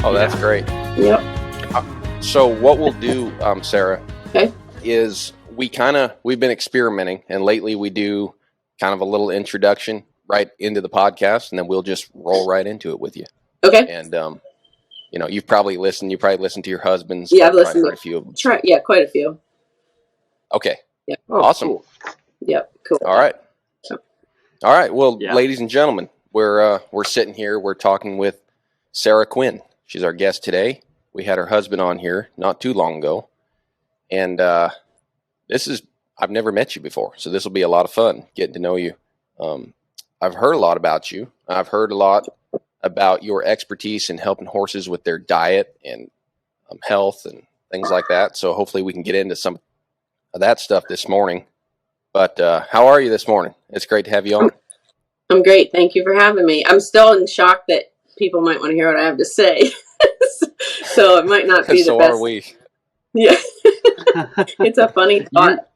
Oh, that's great. Yep. So what we'll do, Sarah, Okay. is we've been experimenting, and lately we do kind of a little introduction right into the podcast, and then we'll just roll right into it with you. Okay. And you've probably listened. You probably listened to your husband's. Yeah, I've listened to a few of them. quite a few. Okay. Yeah. Oh, Awesome. Cool. Yep. Cool. All right. All right. Well, Yeah. ladies and gentlemen, we're sitting here. We're talking with Sarah Quinn. She's our guest today. We had her husband on here not too long ago, and I've never met you before, so this will be a lot of fun getting to know you. I've heard a lot about you. I've heard a lot about your expertise in helping horses with their diet and health and things like that. So hopefully we can get into some of that stuff this morning. But how are you this morning? It's great to have you on. I'm great. Thank you for having me. I'm still in shock that people might want to hear what I have to say. So it might not be the So best. are we. Yeah. It's a funny thought.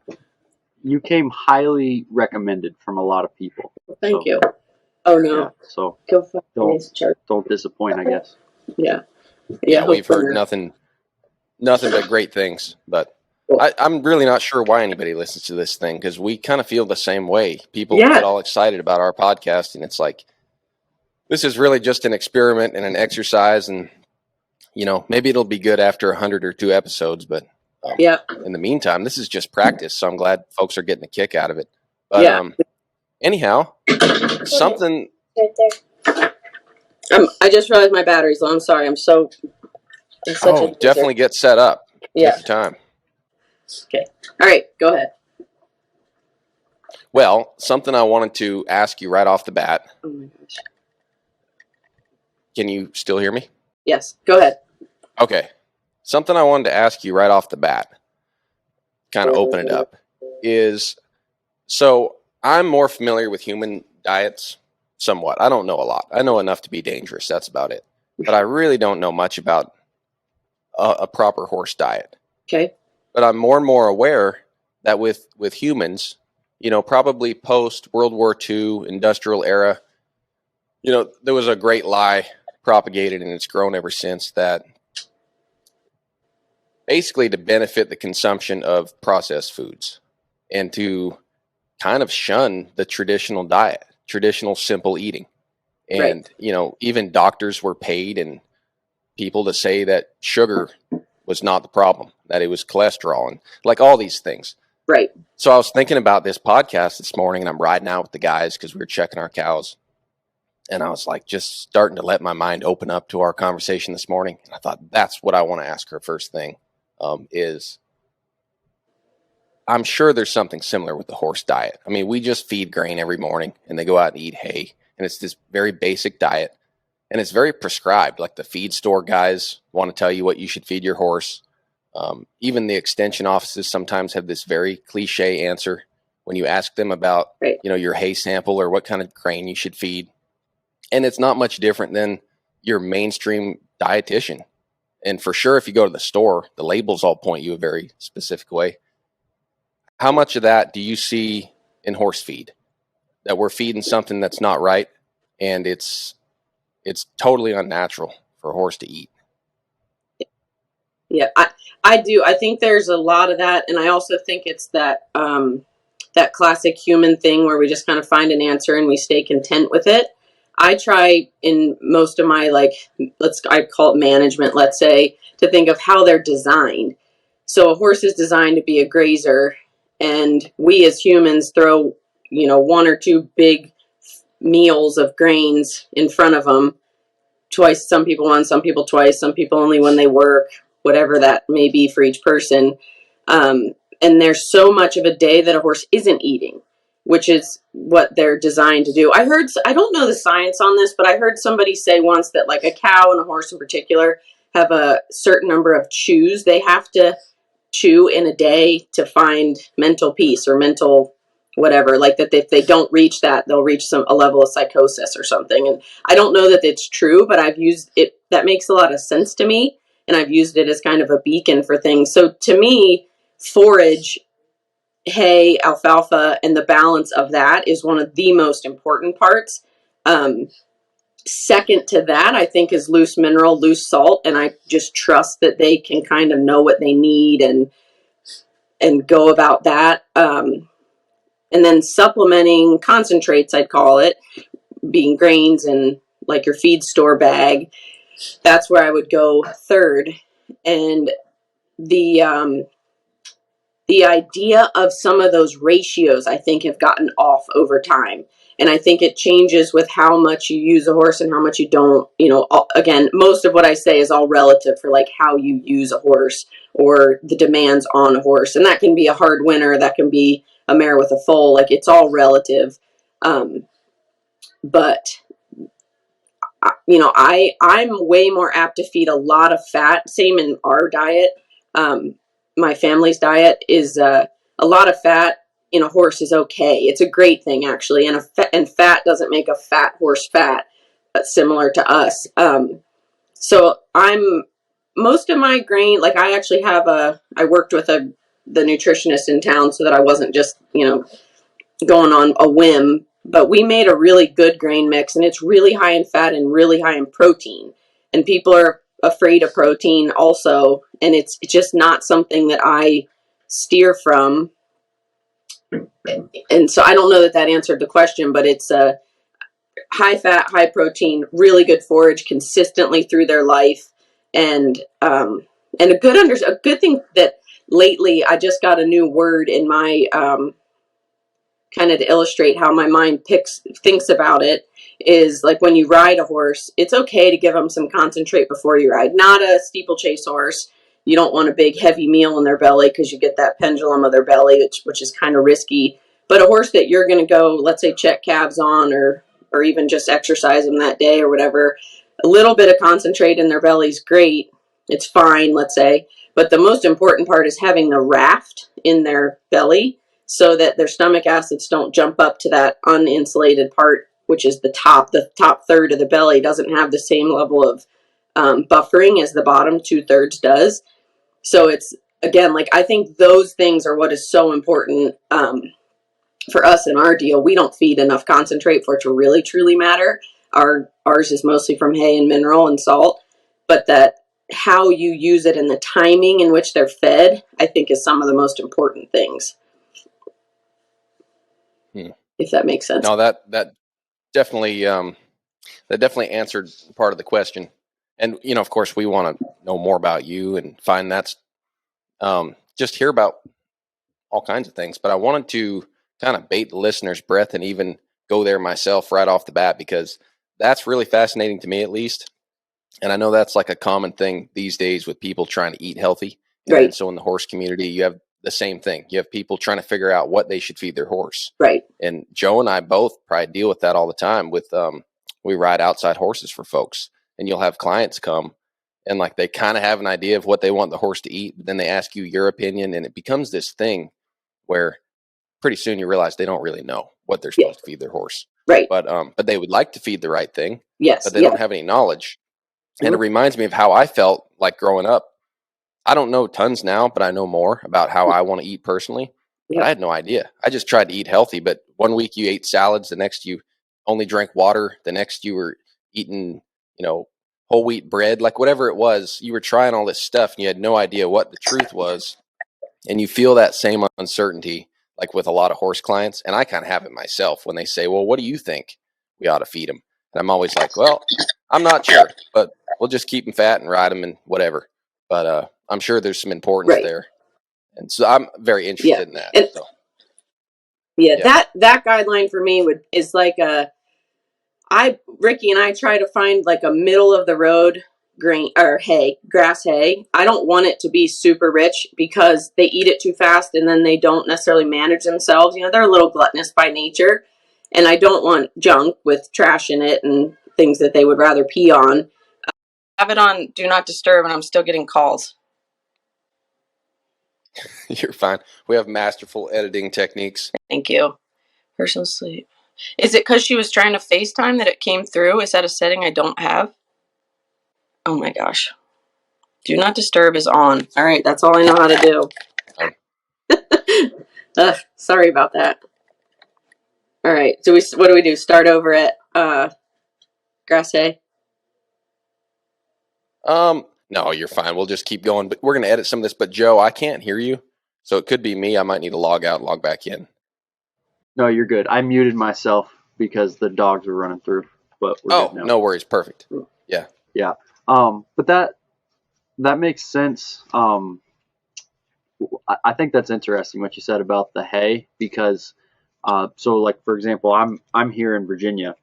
You came highly recommended from a lot of people. Thank you. Oh no. Yeah, so Go fuck Don't- this church. don't disappoint, I guess. Yeah. Yeah, we've hopefully heard not. nothing but great things. But I'm really not sure why anybody listens to this thing, because we kind of feel the same way. People Yeah. get all excited about our podcast, and it's like, this is really just an experiment and an exercise, and maybe it'll be good after 100 or 2 episodes, but Yeah. in the meantime, this is just practice. So I'm glad folks are getting a kick out of it. But Yeah. anyhow, something. I just realized my battery's low. I'm sorry. I'm such a loser. Definitely get set up. Yeah. Take your time. Okay. All right. Go ahead. Well, something I wanted to ask you right off the bat. Oh my gosh. Can you still hear me? Yes. Go ahead. Okay. Something I wanted to ask you right off the bat, kind of open it up, is so I'm more familiar with human diets somewhat. I don't know a lot. I know enough to be dangerous. That's about it. But I really don't know much about a proper horse diet. Okay. But I'm more and more aware that with humans, probably post World War II, industrial era, there was a great lie propagated, and it's grown ever since, that basically to benefit the consumption of processed foods and to kind of shun the traditional diet, traditional simple eating. And, even doctors were paid and people to say that sugar was not the problem, that it was cholesterol and like all these things. Right. So I was thinking about this podcast this morning, and I'm riding out with the guys because we were checking our cows. And I was like, just starting to let my mind open up to our conversation this morning. And I thought, that's what I want to ask her first thing, is I'm sure there's something similar with the horse diet. I mean, we just feed grain every morning and they go out and eat hay. And it's this very basic diet. And it's very prescribed. Like the feed store guys want to tell you what you should feed your horse. Even the extension offices sometimes have this very cliche answer when you ask them about, Right. your hay sample or what kind of grain you should feed. And it's not much different than your mainstream dietitian. And for sure, if you go to the store, the labels all point you a very specific way. How much of that do you see in horse feed? That we're feeding something that's not right, and it's totally unnatural for a horse to eat. Yeah, I do. I think there's a lot of that, and I also think it's that that classic human thing where we just kind of find an answer and we stay content with it. I try in most of my I call it management, let's say, to think of how they're designed. So a horse is designed to be a grazer, and we as humans throw 1 or 2 big meals of grains in front of them twice. Some people once, some people twice, some people only when they work, whatever that may be for each person. And there's so much of a day that a horse isn't eating, which is what they're designed to do. I don't know the science on this, but I heard somebody say once that like a cow and a horse in particular have a certain number of chews they have to chew in a day to find mental peace or mental whatever, like that if they don't reach that, they'll reach a level of psychosis or something. And I don't know that it's true, but I've used it. That makes a lot of sense to me. And I've used it as kind of a beacon for things. So to me, forage, hay, alfalfa, and the balance of that is one of the most important parts. second to that, I think, is loose mineral, loose salt, and I just trust that they can kind of know what they need and go about that. And then supplementing concentrates, I'd call it, being grains and like your feed store bag. That's where I would go third. And the idea of some of those ratios, I think, have gotten off over time. And I think it changes with how much you use a horse and how much you don't. You know, again, most of what I say is all relative for like how you use a horse or the demands on a horse. And that can be a hard winner. That can be a mare with a foal. Like, it's all relative. But you know, I'm way more apt to feed a lot of fat. Same in our diet. My family's diet is a lot of fat in a horse is okay. It's a great thing, actually. And fat doesn't make a fat horse fat, but similar to us. So I'm most of my grain. Like, I actually have I worked with the nutritionist in town so that I wasn't just, you know, going on a whim. But we made a really good grain mix, and it's really high in fat and really high in protein. And people are afraid of protein also, and it's just not something that I steer from. And so I don't know that answered the question, but it's a high fat, high protein, really good forage consistently through their life. And a good thing that lately I just got a new word in my kind of to illustrate how my mind thinks about it, is like when you ride a horse, it's okay to give them some concentrate before you ride. Not a steeplechase horse. You don't want a big heavy meal in their belly because you get that pendulum of their belly, which is kind of risky. But a horse that you're going to go, let's say, check calves on or even just exercise them that day or whatever, a little bit of concentrate in their belly is great. It's fine, let's say. But the most important part is having the raft in their belly, so that their stomach acids don't jump up to that uninsulated part, which is the top third of the belly doesn't have the same level of buffering as the bottom 2/3 does. So it's, again, like, I think those things are what is so important for us in our deal. We don't feed enough concentrate for it to really truly matter. Ours is mostly from hay and mineral and salt, but that how you use it and the timing in which they're fed, I think, is some of the most important things. If that makes sense. No, that definitely answered part of the question. And, you know, of course, we want to know more about you and find that's just hear about all kinds of things. But I wanted to kind of bait the listener's breath and even go there myself right off the bat, because that's really fascinating to me, at least. And I know that's like a common thing these days with people trying to eat healthy. Right. And so in the horse community, you have the same thing. You have people trying to figure out what they should feed their horse. Right. And Joe and I both probably deal with that all the time with, we ride outside horses for folks, and you'll have clients come and like, they kind of have an idea of what they want the horse to eat, but then they ask you your opinion, and it becomes this thing where pretty soon you realize they don't really know what they're supposed to feed their horse. Right. But they would like to feed the right thing. Yes. But they don't have any knowledge. And it reminds me of how I felt like growing up. I don't know tons now, but I know more about how I want to eat personally. But I had no idea. I just tried to eat healthy. But one week you ate salads, the next you only drank water, the next you were eating, you know, whole wheat bread, like whatever it was. You were trying all this stuff and you had no idea what the truth was. And you feel that same uncertainty, like with a lot of horse clients. And I kind of have it myself when they say, well, what do you think we ought to feed them? And I'm always like, well, I'm not sure, but we'll just keep them fat and ride them and whatever. But I'm sure there's some importance there. And so I'm very interested in that. And, so. That guideline for me is like Ricky and I try to find like a middle of the road grain or grass hay. I don't want it to be super rich because they eat it too fast and then they don't necessarily manage themselves. You know, they're a little gluttonous by nature, and I don't want junk with trash in it and things that they would rather pee on. I have it on Do Not Disturb, and I'm still getting calls. You're fine. We have masterful editing techniques. Thank you. Person sleep. Is it because she was trying to FaceTime that it came through? Is that a setting I don't have? Oh my gosh. Do Not Disturb is on. All right, that's all I know how to do. Sorry about that. All right, so what do we do? Start over at Grass hay. No, you're fine. We'll just keep going. But we're going to edit some of this. But Joe, I can't hear you, so it could be me. I might need to log out, and log back in. No, you're good. I muted myself because the dogs were running through, but we're good now. No worries. Perfect. Yeah. Yeah. But that makes sense. I think that's interesting what you said about the hay, because so like, for example, I'm here in Virginia,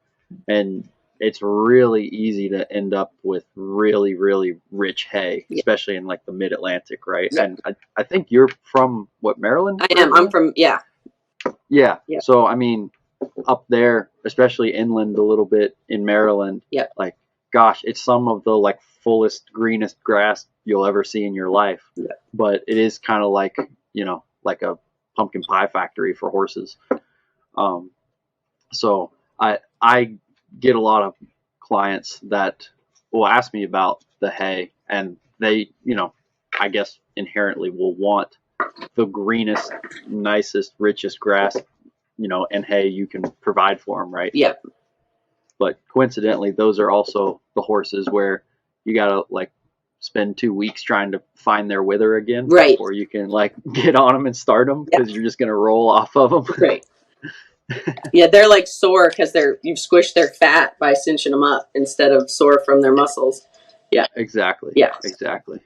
and it's really easy to end up with really, really rich hay, especially in like the mid-Atlantic, right? Yeah. And I think you're from what, Maryland? I am. I'm from, yeah. Yeah. Yeah. So I mean, up there, especially inland a little bit in Maryland, Yeah. like, gosh, it's some of the like fullest, greenest grass you'll ever see in your life. Yeah. But it is kind of like, like a pumpkin pie factory for horses. So I get a lot of clients that will ask me about the hay, and they, I guess inherently will want the greenest, nicest, richest grass, and hay you can provide for them, right? Yeah. But coincidentally, those are also the horses where you gotta like spend 2 weeks trying to find their wither again, right, before you can like get on them and start them, because you're just gonna roll off of them. Right. Yeah, they're like sore because you've squished their fat by cinching them up instead of sore from their muscles. Yeah. Exactly. Yeah. Exactly.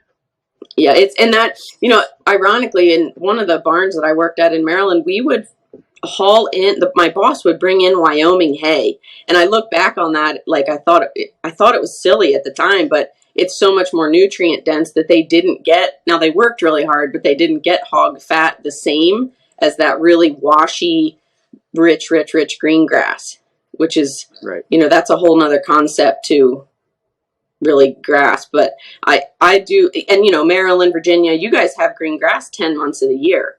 Yeah, and that, ironically, in one of the barns that I worked at in Maryland, we would haul in, my boss would bring in Wyoming hay, and I look back on that like I thought it was silly at the time, but it's so much more nutrient dense that they didn't get. Now, they worked really hard, but they didn't get hog fat the same as that really washy, rich green grass, which is, right. That's a whole nother concept to really grasp. But I do, and Maryland, Virginia, you guys have green grass 10 months of the year.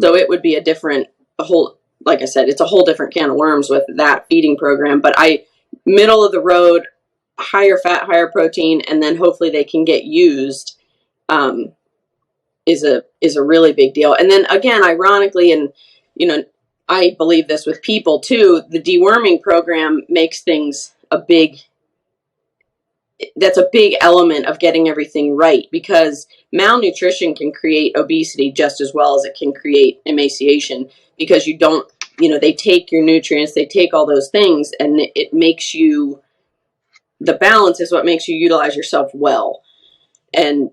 So it would be like I said, it's a whole different can of worms with that feeding program. But middle of the road, higher fat, higher protein, and then hopefully they can get used, is a really big deal. And then again, ironically, and I believe this with people too, the deworming program makes things that's a big element of getting everything right, because malnutrition can create obesity just as well as it can create emaciation, because you don't, they take your nutrients, they take all those things, and it makes you, the balance is what makes you utilize yourself well. And,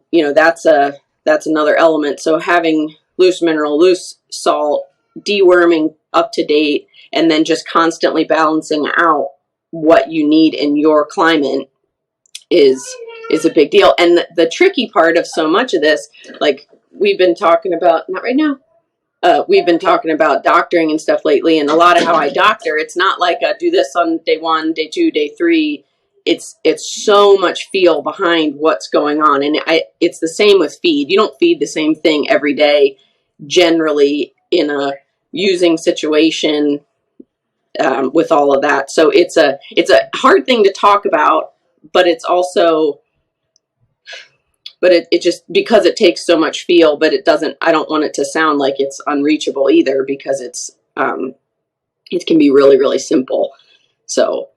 that's another element. So having loose mineral, loose salt, deworming up to date, and then just constantly balancing out what you need in your climate is a big deal. And the tricky part of so much of this, like we've been talking about, not right now, we've been talking about doctoring and stuff lately, and a lot of how I doctor, it's not like do this on day 1, day 2, day 3. It's so much feel behind what's going on. And it's the same with feed. You don't feed the same thing every day, generally in a using situation, with all of that. So it's a hard thing to talk about, but it's also, but it just, because it takes so much feel, but it doesn't, I don't want it to sound like it's unreachable either, because it can be really, really simple. So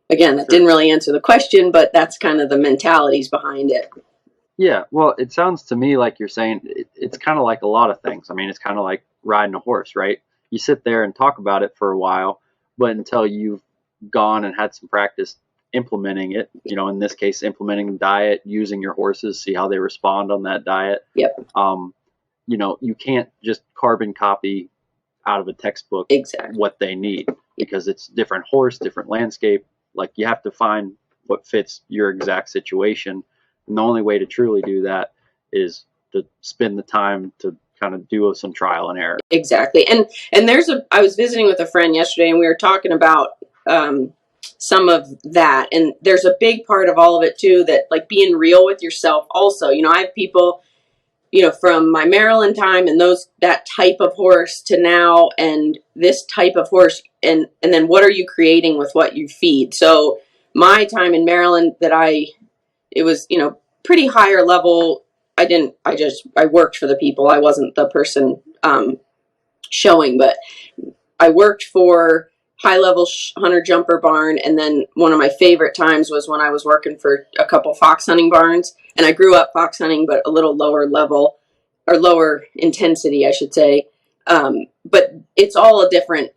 again, that didn't really answer the question, but that's kind of the mentalities behind it. Yeah, well, it sounds to me like you're saying it's kind of like a lot of things. I mean, it's kind of like riding a horse, right? You sit there and talk about it for a while, but until you've gone and had some practice implementing it, in this case, implementing diet, using your horses, see how they respond on that diet. Yep. You can't just carbon copy out of a textbook exactly what they need, because it's different horse, different landscape. Like, you have to find what fits your exact situation. And the only way to truly do that is to spend the time to kind of do some trial and error. Exactly. And I was visiting with a friend yesterday, and we were talking about some of that. And there's a big part of all of it too, that like being real with yourself also. I have people, from my Maryland time and that type of horse to now, and this type of horse, and then what are you creating with what you feed? So my time in Maryland, it was, pretty higher level. I worked for the people. I wasn't the person showing, but I worked for high level hunter jumper barn. And then one of my favorite times was when I was working for a couple fox hunting barns, and I grew up fox hunting, but a little lower level or lower intensity, I should say. But it's all a different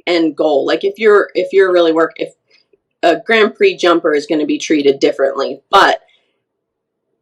end goal. Like if you're really if a Grand Prix jumper is going to be treated differently, but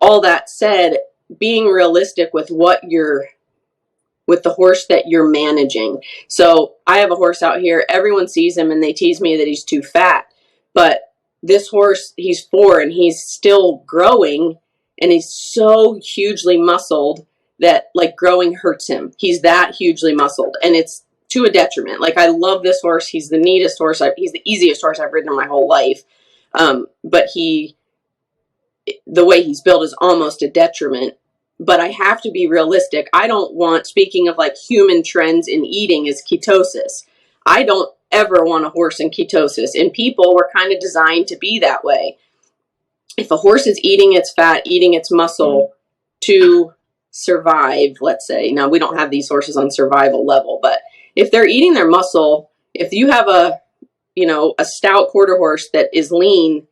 all that said, being realistic with with the horse that you're managing. So I have a horse out here. Everyone sees him and they tease me that he's too fat. But this horse, he's 4 and he's still growing, and he's so hugely muscled that like growing hurts him. He's that hugely muscled, and it's to a detriment. Like, I love this horse. He's the neatest horse. He's the easiest horse I've ridden in my whole life. But the way he's built is almost a detriment. But I have to be realistic. I don't want, speaking of like human trends in eating, is ketosis. I don't ever want a horse in ketosis. And people were kind of designed to be that way. If a horse is eating its fat, eating its muscle to survive, let's say, now we don't have these horses on survival level, but if they're eating their muscle, if you have a stout quarter horse that is lean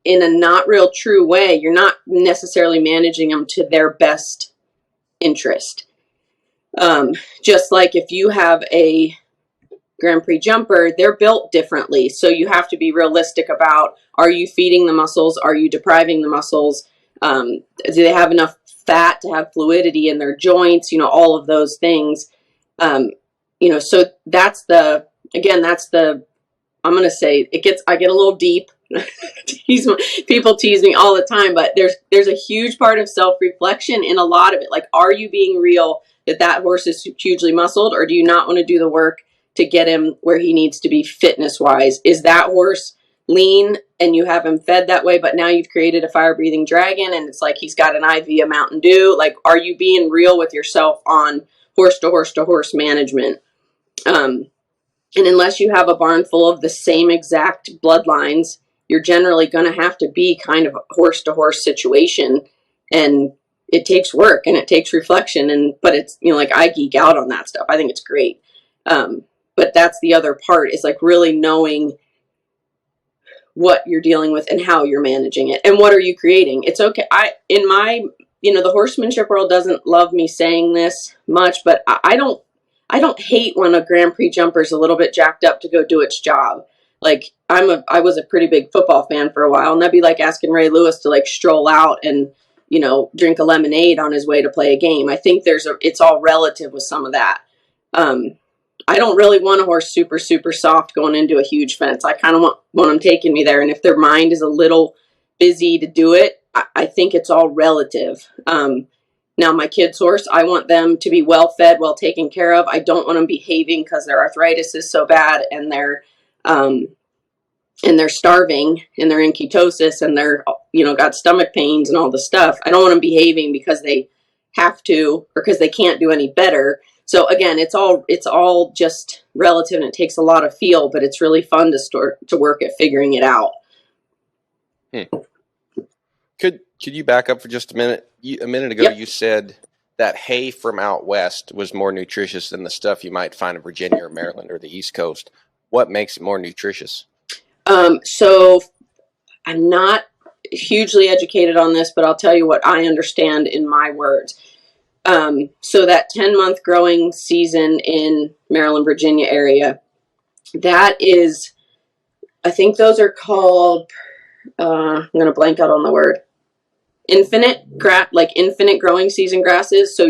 in a not real true way, you're not necessarily managing them to their best interest. Just like if you have a Grand Prix jumper, they're built differently. So you have to be realistic about, are you feeding the muscles? Are you depriving the muscles? Do they have enough fat to have fluidity in their joints? All of those things. So that's I'm going to say I get a little deep. People tease me all the time, but there's a huge part of self-reflection in a lot of it. Like, are you being real that horse is hugely muscled, or do you not want to do the work to get him where he needs to be fitness-wise? Is that horse lean and you have him fed that way, but now you've created a fire-breathing dragon and it's like he's got an IV of Mountain Dew? Like, are you being real with yourself on horse-to-horse-to-horse management? And unless you have a barn full of the same exact bloodlines, you're generally going to have to be kind of a horse-to-horse situation, and it takes work and it takes reflection. But it's, like, I geek out on that stuff. I think it's great. But that's the other part, is like really knowing what you're dealing with and how you're managing it and what are you creating. It's okay. The horsemanship world doesn't love me saying this much, but I don't hate when a Grand Prix jumper is a little bit jacked up to go do its job. Like, I was a pretty big football fan for a while, and that'd be like asking Ray Lewis to like stroll out and, drink a lemonade on his way to play a game. I think it's all relative with some of that. I don't really want a horse super, super soft going into a huge fence. I kind of want them taking me there. And if their mind is a little busy to do it, I think it's all relative. Now, my kid's horse, I want them to be well fed, well taken care of. I don't want them behaving because their arthritis is so bad and they're starving and they're in ketosis and they're, got stomach pains and all the stuff. I don't want them behaving because they have to or because they can't do any better. So again, it's all just relative, and it takes a lot of feel, but it's really fun to work at figuring it out. Could you back up for just a minute? A minute ago, You said that hay from out west was more nutritious than the stuff you might find in Virginia or Maryland or the East Coast. What makes it more nutritious? So I'm not hugely educated on this, but I'll tell you what I understand in my words. So that 10-month growing season in Maryland, Virginia area, that is, I think those are called, I'm going to blank out on the word, infinite growing season grasses. So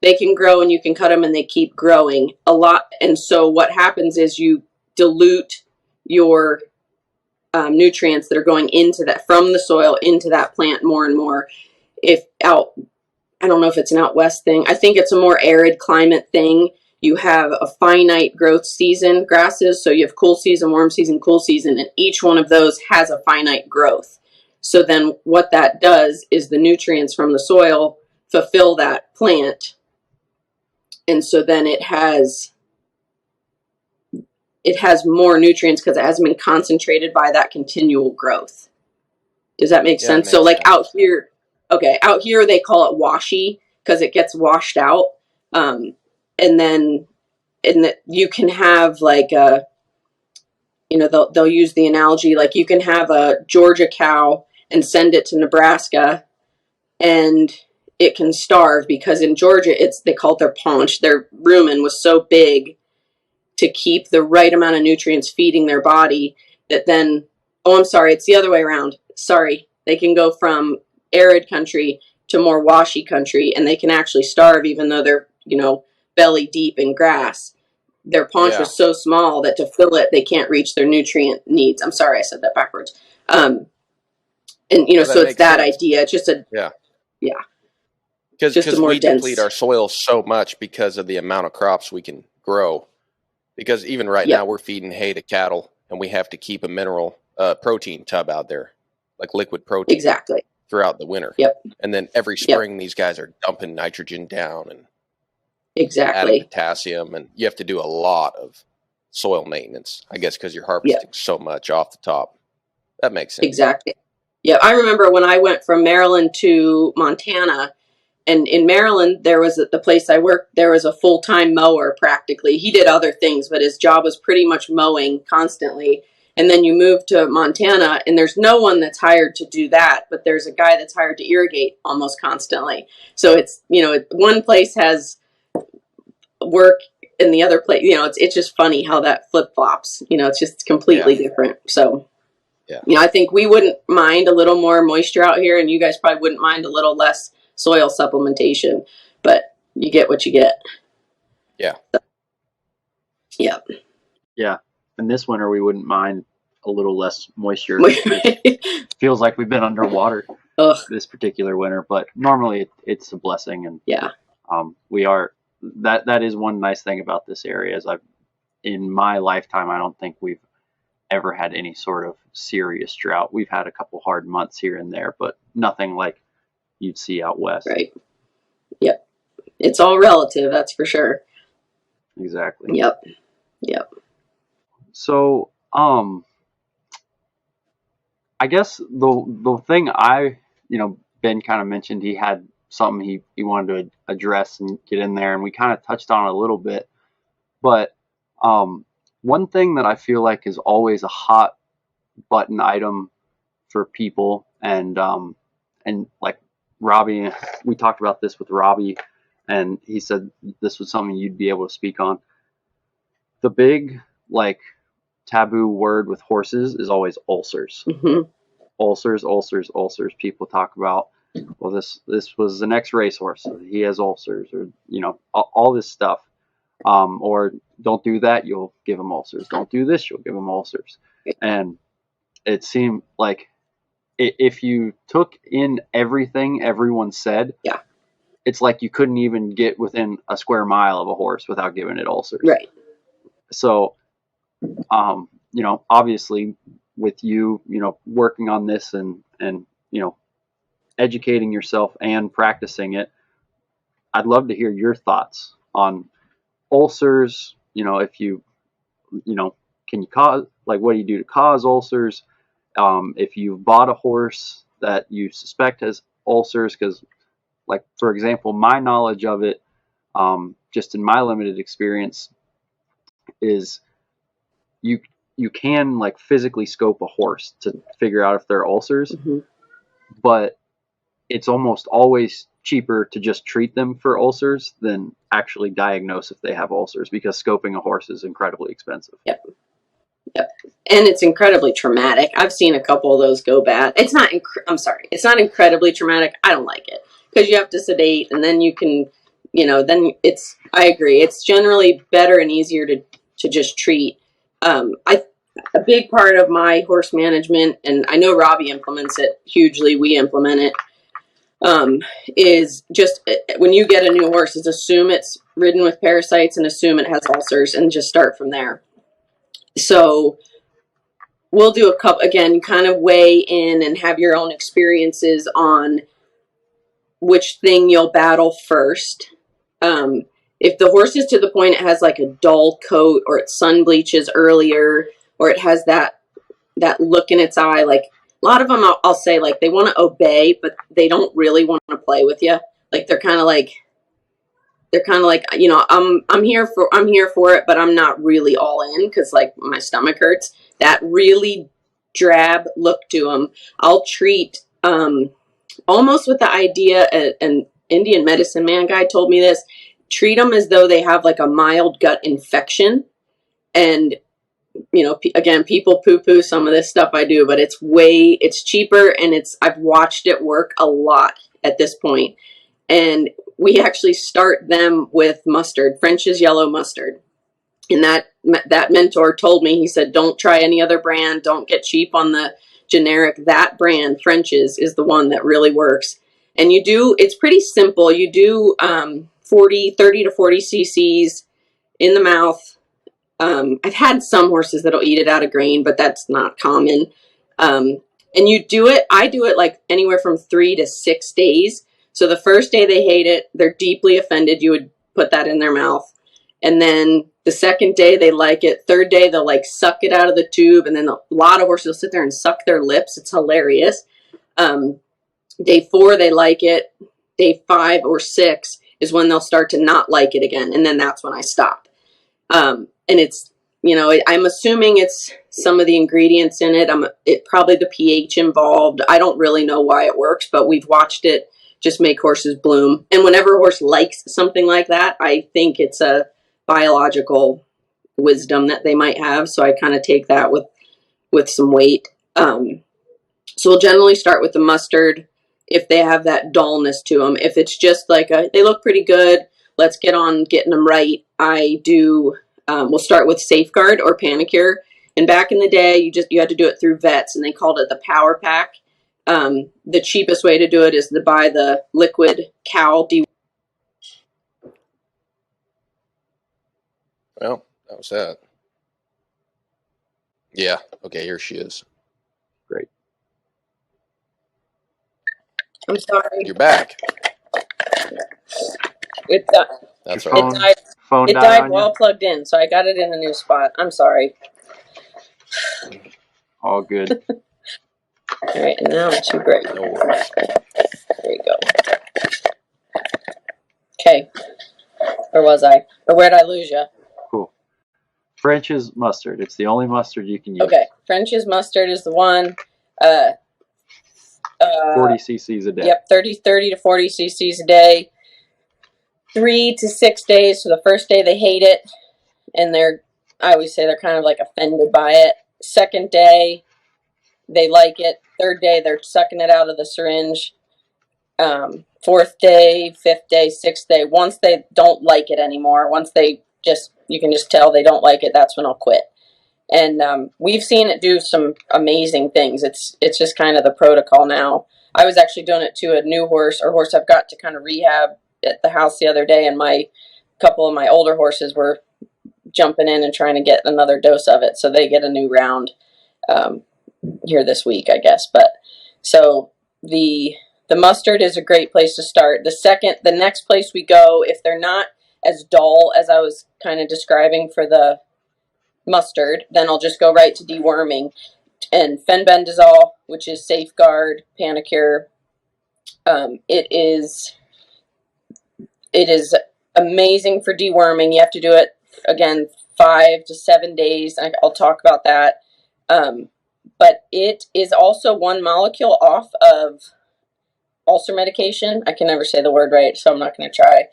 they can grow and you can cut them and they keep growing a lot. And so what happens is you dilute your nutrients that are going into that, from the soil into that plant more and more. I don't know if it's an out west thing. I think it's a more arid climate thing. You have a finite growth season grasses. So you have cool season, warm season, cool season, and each one of those has a finite growth. So then what that does is the nutrients from the soil fulfill that plant. And so then it has more nutrients because it hasn't been concentrated by that continual growth. Does that make sense? So like out here they call it washy because it gets washed out. And then and that you can have like a, they'll use the analogy, like you can have a Georgia cow and send it to Nebraska, and it can starve because in Georgia, they call it their paunch. Their rumen was so big to keep the right amount of nutrients feeding their body that then, oh, I'm sorry, it's the other way around. Sorry. They can go from arid country to more washy country, and they can actually starve even though they're, belly deep in grass. Their paunch was so small that to fill it, they can't reach their nutrient needs. I'm sorry, I said that backwards. And, so it's that sense. Idea. It's just yeah. Because we deplete our soil so much because of the amount of crops we can grow. Because even right now we're feeding hay to cattle, and we have to keep a mineral protein tub out there, like liquid protein, throughout the winter. Yep. And then every spring these guys are dumping nitrogen down and adding potassium, and you have to do a lot of soil maintenance, I guess, because you're harvesting so much off the top. That makes sense. Exactly. Yeah, I remember when I went from Maryland to Montana. And in Maryland, there was the place I worked, there was a full-time mower practically. He did other things, but his job was pretty much mowing constantly. And then you move to Montana, and there's no one that's hired to do that, but there's a guy that's hired to irrigate almost constantly. So it's, one place has work and the other place, it's just funny how that flip-flops. It's just completely different. So, I think we wouldn't mind a little more moisture out here, and you guys probably wouldn't mind a little less soil supplementation, but you get what you get. Yeah. Yeah. Yeah. And this winter we wouldn't mind a little less moisture. Feels like we've been underwater this particular winter, but normally it's a blessing. And we are, that is one nice thing about this area is in my lifetime, I don't think we've ever had any sort of serious drought. We've had a couple hard months here and there, but nothing like you'd see out west. Right. Yep. It's all relative, that's for sure. Exactly. Yep. So, I guess the thing Ben kind of mentioned he had something he wanted to address and get in there, and we kind of touched on it a little bit. But one thing that I feel like is always a hot button item for people, and like Robbie, we talked about this with Robbie, and he said this was something you'd be able to speak on. The big taboo word with horses is always ulcers. Mm-hmm. Ulcers. People talk about, well, this was an ex racehorse, he has ulcers, or all this stuff. Or don't do that, you'll give him ulcers. Don't do this, you'll give him ulcers. And it seemed like if you took in everything everyone said, it's like you couldn't even get within a square mile of a horse without giving it ulcers. Right. So, obviously with you, working on this and educating yourself and practicing it, I'd love to hear your thoughts on ulcers. If you, can you cause, what do you do to cause ulcers? If you've bought a horse that you suspect has ulcers, because for example, my knowledge of it, just in my limited experience, is you can physically scope a horse to figure out if there are ulcers, but it's almost always cheaper to just treat them for ulcers than actually diagnose if they have ulcers, because scoping a horse is incredibly expensive. Yep. And it's incredibly traumatic. I've seen a couple of those go bad. It's not incredibly traumatic. I don't like it because you have to sedate, and then you can, I agree. It's generally better and easier to just treat. A big part of my horse management, and I know Robbie implements it hugely, we implement it, is just when you get a new horse, is assume it's ridden with parasites and assume it has ulcers and just start from there. So we'll do a couple, again, kind of weigh in and have your own experiences on which thing you'll battle first. If the horse is to the point it has a dull coat, or it sun bleaches earlier, or it has that look in its eye, a lot of them I'll say they want to obey, but they don't really want to play with you. They're kind of they're kind of like, you know, I'm here for it, but I'm not really all in because like my stomach hurts. That really drab look to them, I'll treat almost with the idea. An Indian medicine man guy told me this. Treat them as though they have like a mild gut infection, and you know, again, people poo-poo some of this stuff I do, but it's cheaper, and I've watched it work a lot at this point. And we actually start them with mustard, French's yellow mustard. And that mentor told me, he said, don't try any other brand. Don't get cheap on the generic. That brand, French's, is the one that really works. And it's pretty simple. You do 30 to 40 cc's in the mouth. I've had some horses that'll eat it out of grain, but that's not common. And I do it like anywhere from 3 to 6 days. So the first day they hate it, they're deeply offended. You would put that in their mouth. And then the second day they like it. Third day they'll like suck it out of the tube. And then a lot of horses will sit there and suck their lips. It's hilarious. Day 4 they like it. Day 5 or 6 is when they'll start to not like it again. And then that's when I stop. And it's, you know, I'm assuming it's some of the ingredients in it. Probably the pH involved. I don't really know why it works, but we've watched it just make horses bloom. And whenever a horse likes something like that, I think it's a biological wisdom that they might have. So I kind of take that with some weight. So we'll generally start with the mustard if they have that dullness to them. If it's just like they look pretty good, let's get on getting them right. We'll start with Safeguard or Panicure. And back in the day, you had to do it through vets, and they called it the Power Pack. The cheapest way to do it is to buy the liquid cow. Well, that was that. Yeah. Okay, here she is. Great. I'm sorry. You're back. That's right. Phone It died died on while you? plugged in, so I got it in a new spot. I'm sorry. All good. All right, and now it's too bright. No worries. There you go. Okay. Where was I? Or where did I lose you? Cool. French's mustard. It's the only mustard you can use. Okay. French's mustard is the one. 40 cc's a day. Yep, 30 to 40 cc's a day. 3 to 6 days. So the first day they hate it, and I always say they're kind of like offended by it. Second day, they like it. Third day, they're sucking it out of the syringe. Fourth day, fifth day, sixth day. Once they don't like it anymore, you can just tell they don't like it, that's when I'll quit. And we've seen it do some amazing things. It's just kind of the protocol now. I was actually doing it to a new horse I've got to kind of rehab at the house the other day, and couple of my older horses were jumping in and trying to get another dose of it, so they get a new round here this week, I guess. But so the mustard is a great place to start. The next place we go, if they're not as dull as I was kind of describing for the mustard, then I'll just go right to deworming. And fenbendazole, which is Safeguard, Panicure, it is amazing for deworming. You have to do it, again, 5 to 7 days. I'll talk about that. But it is also one molecule off of ulcer medication. I can never say the word right, so I'm not going to try.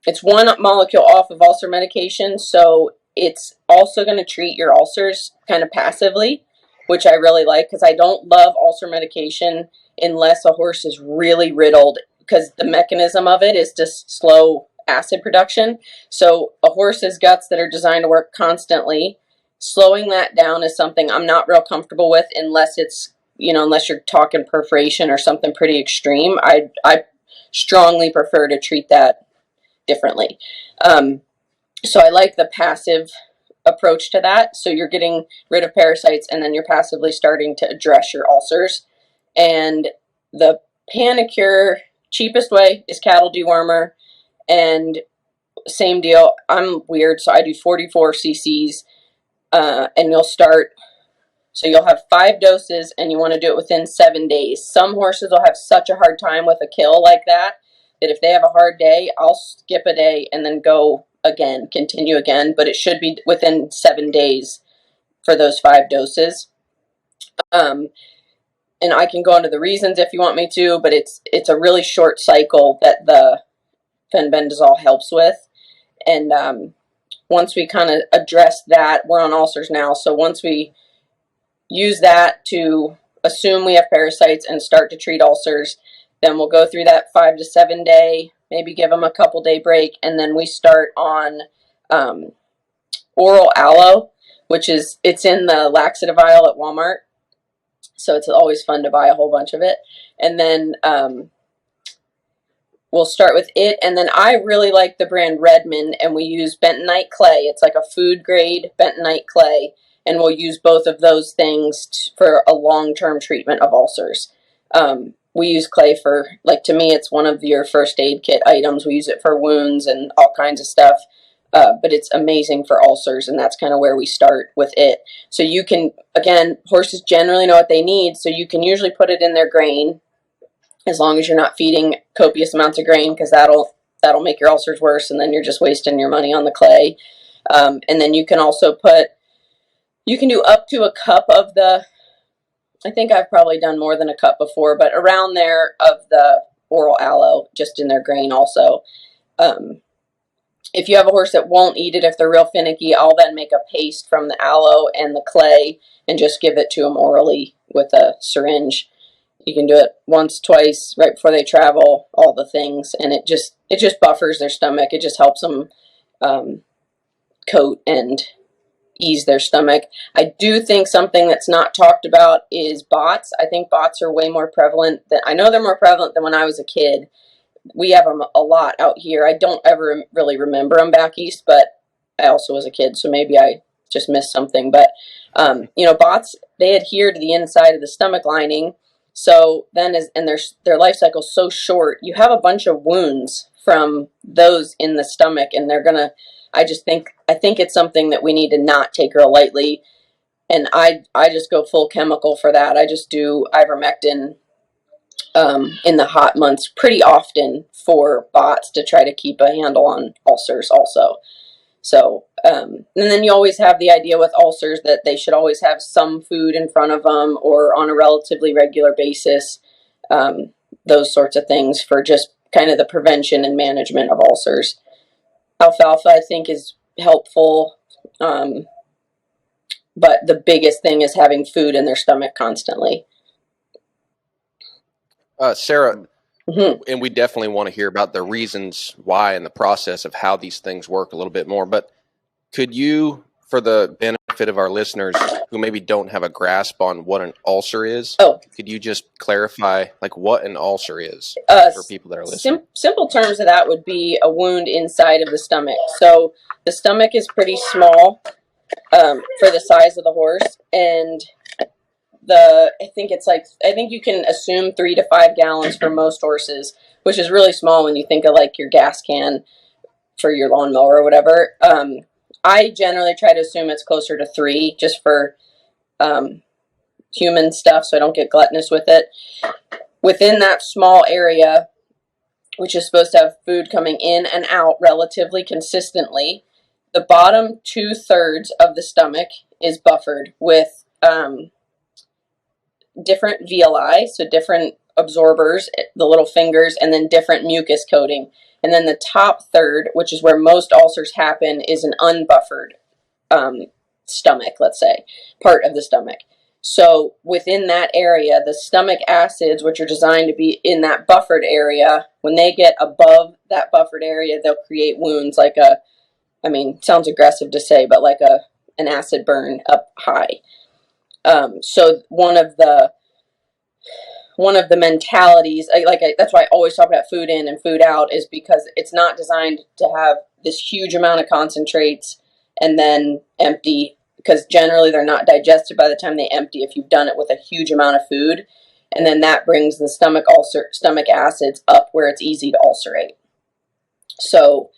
It's one molecule off of ulcer medication, so it's also going to treat your ulcers kind of passively, which I really like, because I don't love ulcer medication unless a horse is really riddled, because the mechanism of it is to slow acid production. So a horse's guts that are designed to work constantly, slowing that down is something I'm not real comfortable with unless unless you're talking perforation or something pretty extreme. I strongly prefer to treat that differently. So I like the passive approach to that. So you're getting rid of parasites, and then you're passively starting to address your ulcers. And the Panicure, cheapest way, is cattle dewormer. And same deal. I'm weird, so I do 44 cc's. And you'll have 5 doses, and you want to do it within 7 days. Some horses will have such a hard time with a kill like that that if they have a hard day, I'll skip a day and then go again, continue again, but it should be within 7 days for those 5 doses. And I can go into the reasons if you want me to, but it's a really short cycle that the fenbendazole helps with. And once we kind of address that, we're on ulcers now. So once we use that to assume we have parasites and start to treat ulcers, then we'll go through that 5 to 7 day, maybe give them a couple day break, and then we start on oral aloe, which is, it's in the laxative aisle at Walmart. So it's always fun to buy a whole bunch of it. And then we'll start with it. And then I really like the brand Redmond, and we use bentonite clay. It's like a food grade bentonite clay. And we'll use both of those things for a long-term treatment of ulcers. We use clay for, like, to me, it's one of your first aid kit items. We use it for wounds and all kinds of stuff. But it's amazing for ulcers, and that's kind of where we start with it. So you can, again, horses generally know what they need, so you can usually put it in their grain, as long as you're not feeding copious amounts of grain, because that'll make your ulcers worse, and then you're just wasting your money on the clay. And then you can also you can do up to a cup of the, I think I've probably done more than a cup before, but around there of the oral aloe, just in their grain also. If you have a horse that won't eat it, if they're real finicky, I'll then make a paste from the aloe and the clay and just give it to them orally with a syringe. You can do it once, twice, right before they travel, all the things, and it just buffers their stomach. It just helps them coat and ease their stomach. I do think something that's not talked about is bots. I think bots are way more prevalent I know they're more prevalent than when I was a kid. We have them a lot out here. I don't ever really remember them back east, but I also was a kid, so maybe I just missed something. But, bots, they adhere to the inside of the stomach lining. So then, their life cycle is so short, you have a bunch of wounds from those in the stomach, and I think it's something that we need to not take real lightly. And I just go full chemical for that. I just do ivermectin in the hot months pretty often for bots to try to keep a handle on ulcers also. So, and then you always have the idea with ulcers that they should always have some food in front of them or on a relatively regular basis, those sorts of things for just kind of the prevention and management of ulcers. Alfalfa, I think, is helpful, but the biggest thing is having food in their stomach constantly. Sarah, Mm-hmm. and we definitely want to hear about the reasons why and the process of how these things work a little bit more. But could you, for the benefit of our listeners who maybe don't have a grasp on what an ulcer is, could you just clarify like what an ulcer is for people that are listening? Simple terms of that would be a wound inside of the stomach. So the stomach is pretty small for the size of the horse, and I think you can assume 3 to 5 gallons for most horses, which is really small when you think of like your gas can for your lawnmower or whatever. I generally try to assume it's closer to 3, just for human stuff, so I don't get gluttonous with it. Within that small area, which is supposed to have food coming in and out relatively consistently, the bottom 2/3 of the stomach is buffered with different villi, so different absorbers, the little fingers, and then different mucus coating. And then the top third, which is where most ulcers happen, is an unbuffered stomach, let's say, part of the stomach. So within that area, the stomach acids, which are designed to be in that buffered area, when they get above that buffered area, they'll create wounds like sounds aggressive to say, but like an acid burn up high. So one of the mentalities, that's why I always talk about food in and food out, is because it's not designed to have this huge amount of concentrates and then empty, because generally they're not digested by the time they empty if you've done it with a huge amount of food. And then that brings the stomach acids up where it's easy to ulcerate. So,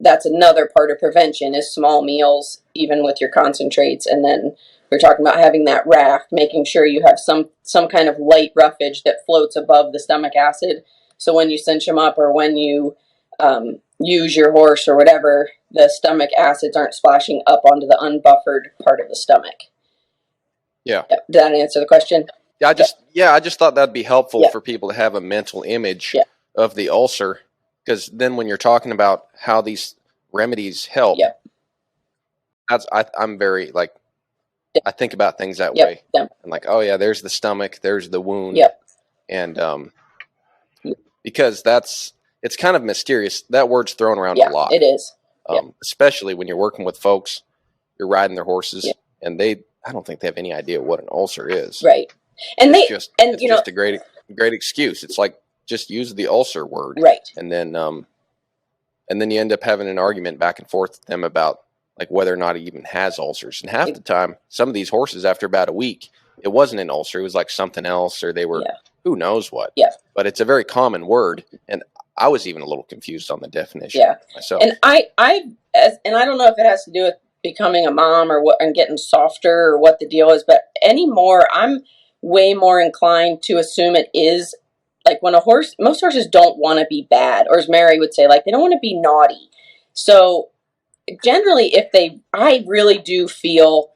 that's another part of prevention is small meals, even with your concentrates. And then we're talking about having that raft, making sure you have some kind of light roughage that floats above the stomach acid So when you cinch them up or when you use your horse or whatever, the stomach acids aren't splashing up onto the unbuffered part of the stomach. Yeah. Did that answer the question? I just thought that'd be helpful for people to have a mental image of the ulcer, because then when you're talking about how these remedies help, I'm very like, I think about things that way. I'm like, oh yeah, there's the stomach, there's the wound, and because it's kind of mysterious. That word's thrown around a lot. It is, especially when you're working with folks, you're riding their horses, and I don't think they have any idea what an ulcer is. Right. And it's just a great excuse. It's like, just use the ulcer word. Right. And then you end up having an argument back and forth with them about like whether or not he even has ulcers. And half the time, some of these horses, after about a week, it wasn't an ulcer. It was like something else, or they were, who knows what. Yeah. But it's a very common word. And I was even a little confused on the definition myself. And I don't know if it has to do with becoming a mom or what, and getting softer or what the deal is, but anymore, I'm way more inclined to assume it is like when most horses don't want to be bad, or as Mary would say, like they don't want to be naughty. So generally, I really do feel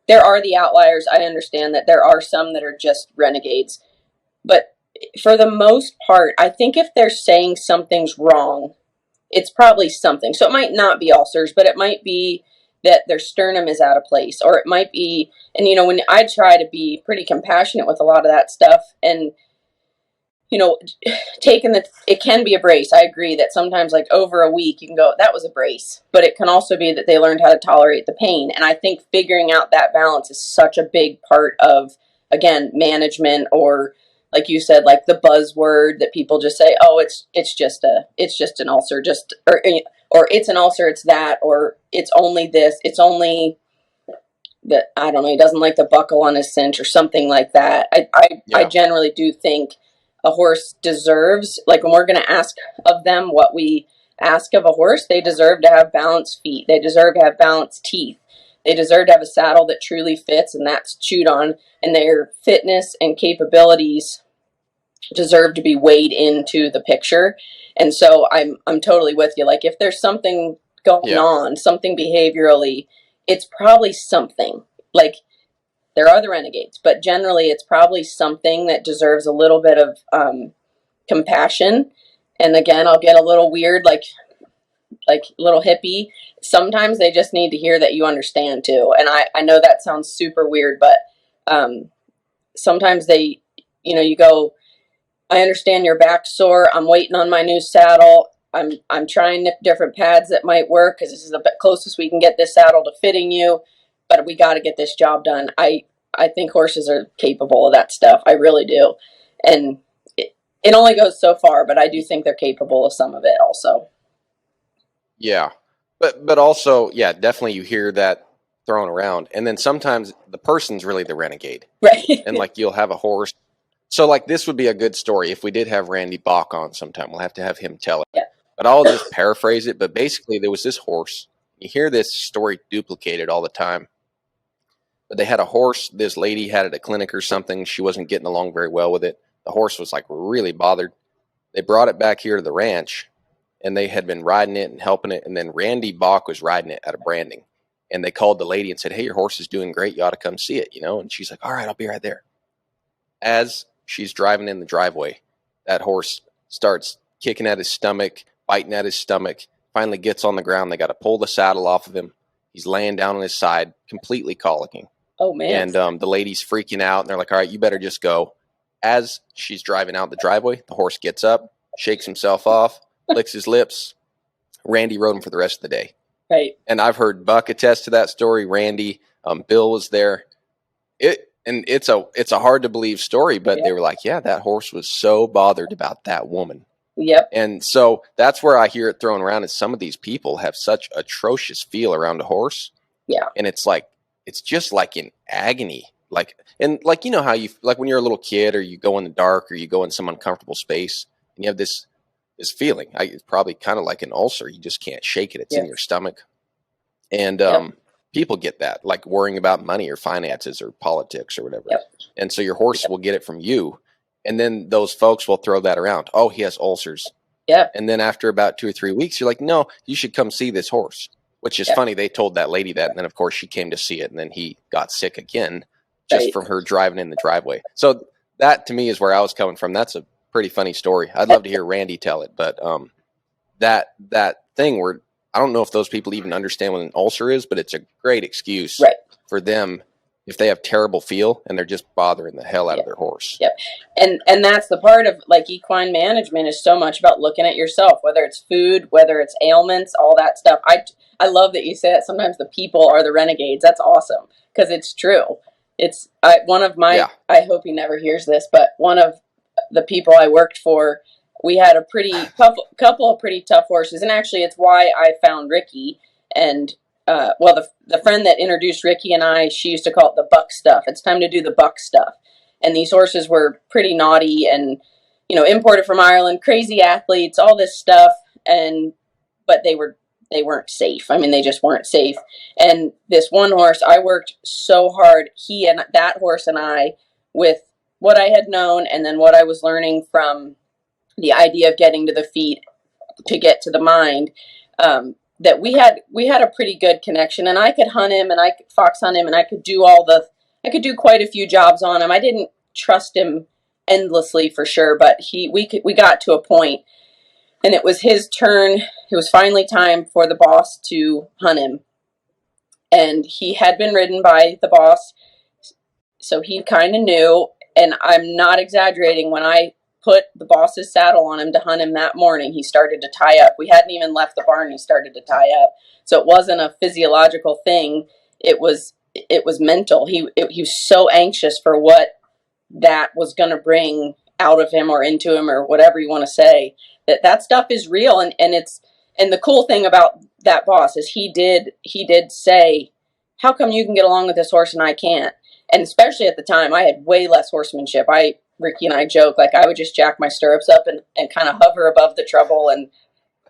there are the outliers. I understand that there are some that are just renegades, but for the most part, I think if they're saying something's wrong, it's probably something. So it might not be ulcers, but it might be that their sternum is out of place, or it might be, and when I try to be pretty compassionate with a lot of that stuff, and it can be a brace. I agree that sometimes like over a week you can go, that was a brace, but it can also be that they learned how to tolerate the pain. And I think figuring out that balance is such a big part of, again, management, or like you said, like the buzzword that people just say, oh, it's just an ulcer, or it's an ulcer, it's that, or it's only this, it's only that, I don't know, he doesn't like the buckle on his cinch or something like that. I generally do think a horse deserves, like when we're going to ask of them what we ask of a horse, they deserve to have balanced feet. They deserve to have balanced teeth. They deserve to have a saddle that truly fits and that's chewed on, and their fitness and capabilities deserve to be weighed into the picture. And so I'm totally with you. Like if there's something going on, something behaviorally, it's probably something. Like there are the renegades, but generally it's probably something that deserves a little bit of compassion. And again, I'll get a little weird, like little hippie. Sometimes they just need to hear that you understand too. And I know that sounds super weird, but sometimes they, you go, I understand your back's sore. I'm waiting on my new saddle. I'm trying different pads that might work because this is the closest we can get this saddle to fitting you, but we got to get this job done. I think horses are capable of that stuff. I really do. And it only goes so far, but I do think they're capable of some of it also. Yeah. But also, yeah, definitely you hear that thrown around. And then sometimes the person's really the renegade. Right. And like you'll have a horse. So like this would be a good story if we did have Randy Bach on sometime. We'll have to have him tell it. Yeah. But I'll just paraphrase it. But basically there was this horse. You hear this story duplicated all the time. But they had a horse. This lady had it at a clinic or something. She wasn't getting along very well with it. The horse was like really bothered. They brought it back here to the ranch, and they had been riding it and helping it. And then Randy Bach was riding it at a branding. And they called the lady and said, hey, your horse is doing great. You ought to come see it, And she's like, all right, I'll be right there. As she's driving in the driveway, that horse starts kicking at his stomach, biting at his stomach, finally gets on the ground. They got to pull the saddle off of him. He's laying down on his side, completely colicking. Oh, man. And the lady's freaking out, and they're like, all right, you better just go. As she's driving out the driveway, the horse gets up, shakes himself off, licks his lips. Randy rode him for the rest of the day. Right. And I've heard Buck attest to that story. Randy, Bill was there. It's a hard to believe story, but they were like, yeah, that horse was so bothered about that woman. Yep. And so that's where I hear it thrown around, is some of these people have such atrocious feel around a horse. Yeah. And it's just like in agony. Like how you, like when you're a little kid or you go in the dark or you go in some uncomfortable space and you have this feeling. It's probably kind of like an ulcer. You just can't shake it. It's in your stomach. And people get that, like worrying about money or finances or politics or whatever. Yep. And so your horse will get it from you. And then those folks will throw that around. Oh, he has ulcers. Yeah. And then after about 2 or 3 weeks, you're like, no, you should come see this horse, which is funny. They told that lady that. And then, of course, she came to see it. And then he got sick again just from her driving in the driveway. So that, to me, is where I was coming from. That's a pretty funny story. I'd love to hear Randy tell it. But that thing where I don't know if those people even understand what an ulcer is, but it's a great excuse for them if they have terrible feel and they're just bothering the hell out of their horse. Yep. And that's the part of like equine management is so much about looking at yourself, whether it's food, whether it's ailments, all that stuff. I love that you say that sometimes the people are the renegades. That's awesome because it's true. It's one of my, I hope he never hears this, but one of the people I worked for, we had a couple of pretty tough horses. And actually it's why I found Ricky. And the friend that introduced Ricky and I, she used to call it the buck stuff. It's time to do the buck stuff. And these horses were pretty naughty and, imported from Ireland, crazy athletes, all this stuff. But they weren't safe. I mean, they just weren't safe. And this one horse, I worked so hard, he and that horse and I, with what I had known and then what I was learning from the idea of getting to the feet to get to the mind, that we had a pretty good connection, and I could hunt him and I could fox hunt him and I could do quite a few jobs on him. I didn't trust him endlessly for sure, but we got to a point and it was his turn. It was finally time for the boss to hunt him, and he had been ridden by the boss, so he kind of knew, and I'm not exaggerating, when I put the boss's saddle on him to hunt him that morning, he started to tie up. We hadn't even left the barn, he started to tie up. So it wasn't a physiological thing. It was mental. He was so anxious for what that was going to bring out of him or into him or whatever you want to say, that stuff is real. And the cool thing about that boss is he did say, how come you can get along with this horse and I can't? And especially at the time, I had way less horsemanship. Ricky and I joke, like I would just jack my stirrups up and kind of hover above the trouble. And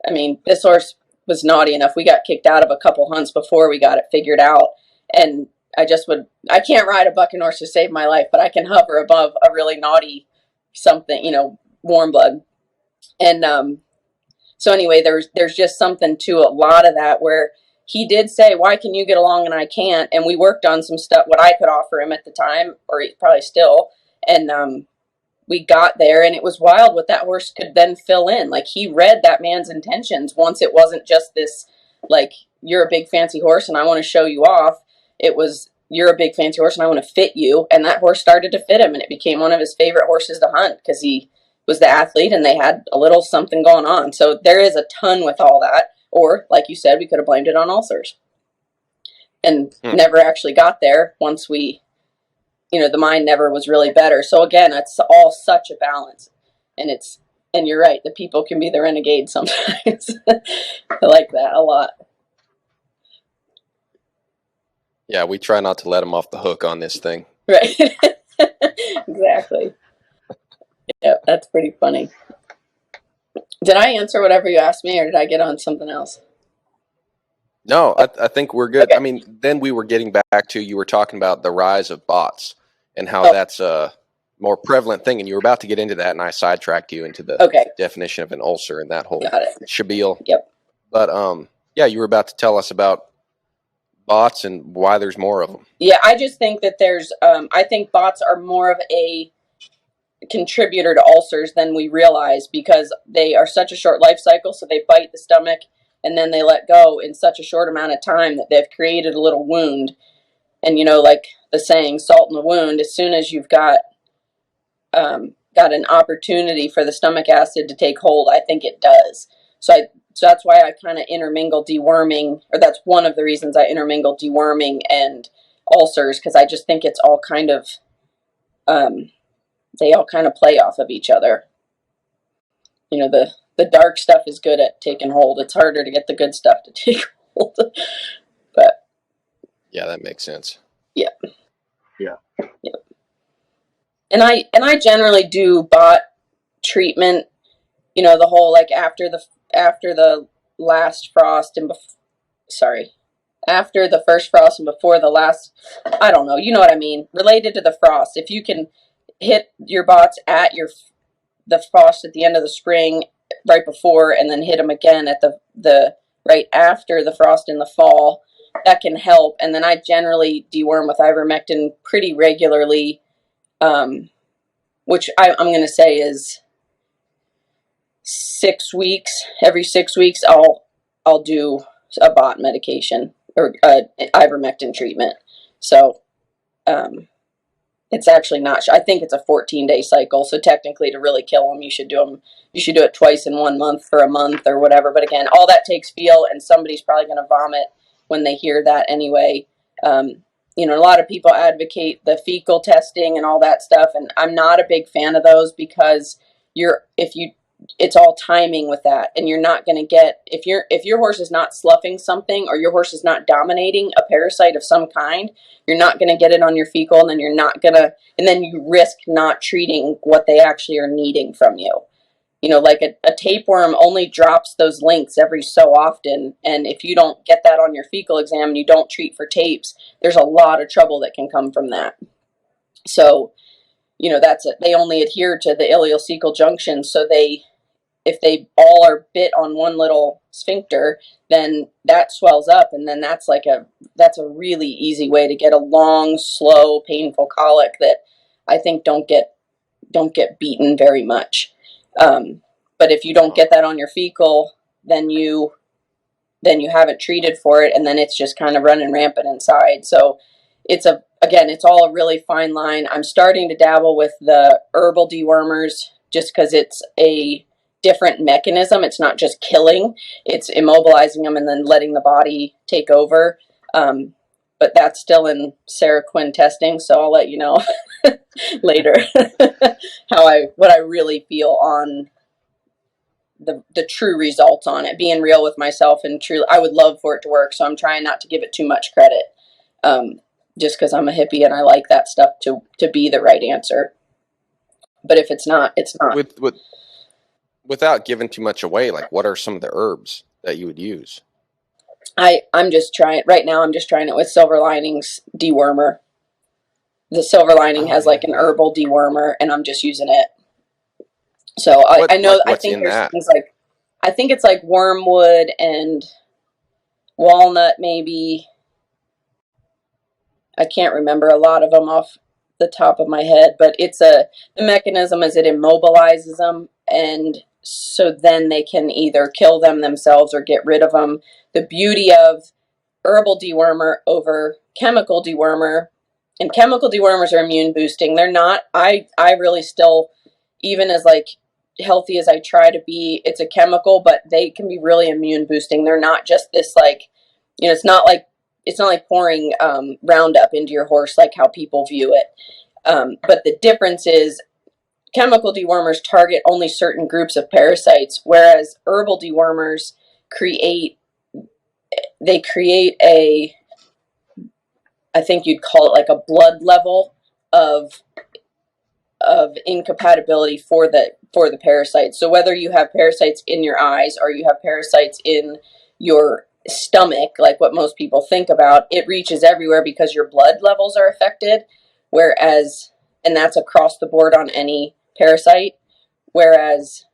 I mean, this horse was naughty enough. We got kicked out of a couple hunts before we got it figured out. And I can't ride a bucking horse to save my life, but I can hover above a really naughty something, warm blood. And so anyway, there's just something to a lot of that where he did say, why can you get along and I can't? And we worked on some stuff, what I could offer him at the time, or probably still. And we got there, and it was wild what that horse could then fill in. Like, he read that man's intentions once it wasn't just this, like, you're a big fancy horse and I want to show you off. It was, you're a big fancy horse and I want to fit you. And that horse started to fit him, and it became one of his favorite horses to hunt because he was the athlete and they had a little something going on. So there is a ton with all that. Or, like you said, we could have blamed it on ulcers and never actually got there once we, the mind never was really better. So again, it's all such a balance. And you're right, the people can be the renegade sometimes. I like that a lot. Yeah, we try not to let them off the hook on this thing. Right. Exactly. Yeah, that's pretty funny. Did I answer whatever you asked me, or did I get on something else? No, I think we're good. Okay. I mean, then we were getting back to, you were talking about the rise of bots and how that's a more prevalent thing. And you were about to get into that, and I sidetracked you into the definition of an ulcer and that whole spiel. Yep. But yeah, you were about to tell us about bots and why there's more of them. Yeah, I just think that I think bots are more of a contributor to ulcers than we realize, because they are such a short life cycle. So they bite the stomach and then they let go in such a short amount of time that they've created a little wound. And like the saying, salt in the wound, as soon as you've got an opportunity for the stomach acid to take hold, I think it does. So that's why I kind of intermingle deworming, or that's one of the reasons I intermingle deworming and ulcers, because I just think it's all kind of, they all kind of play off of each other. The dark stuff is good at taking hold. It's harder to get the good stuff to take hold. But yeah, that makes sense. Yeah. Yeah. Yeah. And I generally do bot treatment, the whole, like, after the last frost and after the first frost and before the last, I don't know, you know what I mean, related to the frost. If you can, hit your bots at the frost at the end of the spring, right before, and then hit them again at the right after the frost in the fall. That can help. And then I generally deworm with ivermectin pretty regularly, which I'm going to say is 6 weeks. Every 6 weeks, I'll do a bot medication or ivermectin treatment. So it's actually not. I think it's a 14-day cycle. So technically, to really kill them, you should do it twice in 1 month for a month or whatever. But again, all that takes feel, and somebody's probably going to vomit when they hear that anyway. A lot of people advocate the fecal testing and all that stuff, and I'm not a big fan of those because it's all timing with that, and you're not going to get, if your horse is not sloughing something, or your horse is not dominating a parasite of some kind, you're not going to get it on your fecal, and then you risk not treating what they actually are needing from you. Like a tapeworm only drops those links every so often, and if you don't get that on your fecal exam and you don't treat for tapes, there's a lot of trouble that can come from that. So, that's it. They only adhere to the ileocecal junction, so if they all are bit on one little sphincter, then that swells up, and then that's a really easy way to get a long, slow, painful colic that I think don't get beaten very much. But if you don't get that on your fecal, then you haven't treated for it, and then it's just kind of running rampant inside. So it's all a really fine line. I'm starting to dabble with the herbal dewormers just because it's a different mechanism. It's not just killing, it's immobilizing them and then letting the body take over. But that's still in Sarah Quinn testing, so I'll let you know later what I really feel on the true results on it. Being real with myself, and truly, I would love for it to work, so I'm trying not to give it too much credit, just because I'm a hippie and I like that stuff to be the right answer. But if it's not, it's not. Without giving too much away, like what are some of the herbs that you would use? I'm just trying right now. I'm just trying it with Silver Linings dewormer. The Silver Lining has like an herbal dewormer, and I'm just using it. So I know. I think there's things like, I think it's like wormwood and walnut, maybe. I can't remember a lot of them off the top of my head, but the mechanism is it immobilizes them, and so then they can either kill them themselves or get rid of them. The beauty of herbal dewormer over chemical dewormer, and chemical dewormers are immune boosting. They're not, I really still, even as like healthy as I try to be, it's a chemical, but they can be really immune boosting. They're not just this like, it's not like pouring Roundup into your horse like how people view it. But the difference is chemical dewormers target only certain groups of parasites, whereas herbal dewormers create a, I think you'd call it like a blood level of incompatibility for the parasites. So whether you have parasites in your eyes or you have parasites in your stomach, like what most people think about, it reaches everywhere because your blood levels are affected, and that's across the board on any parasite, whereas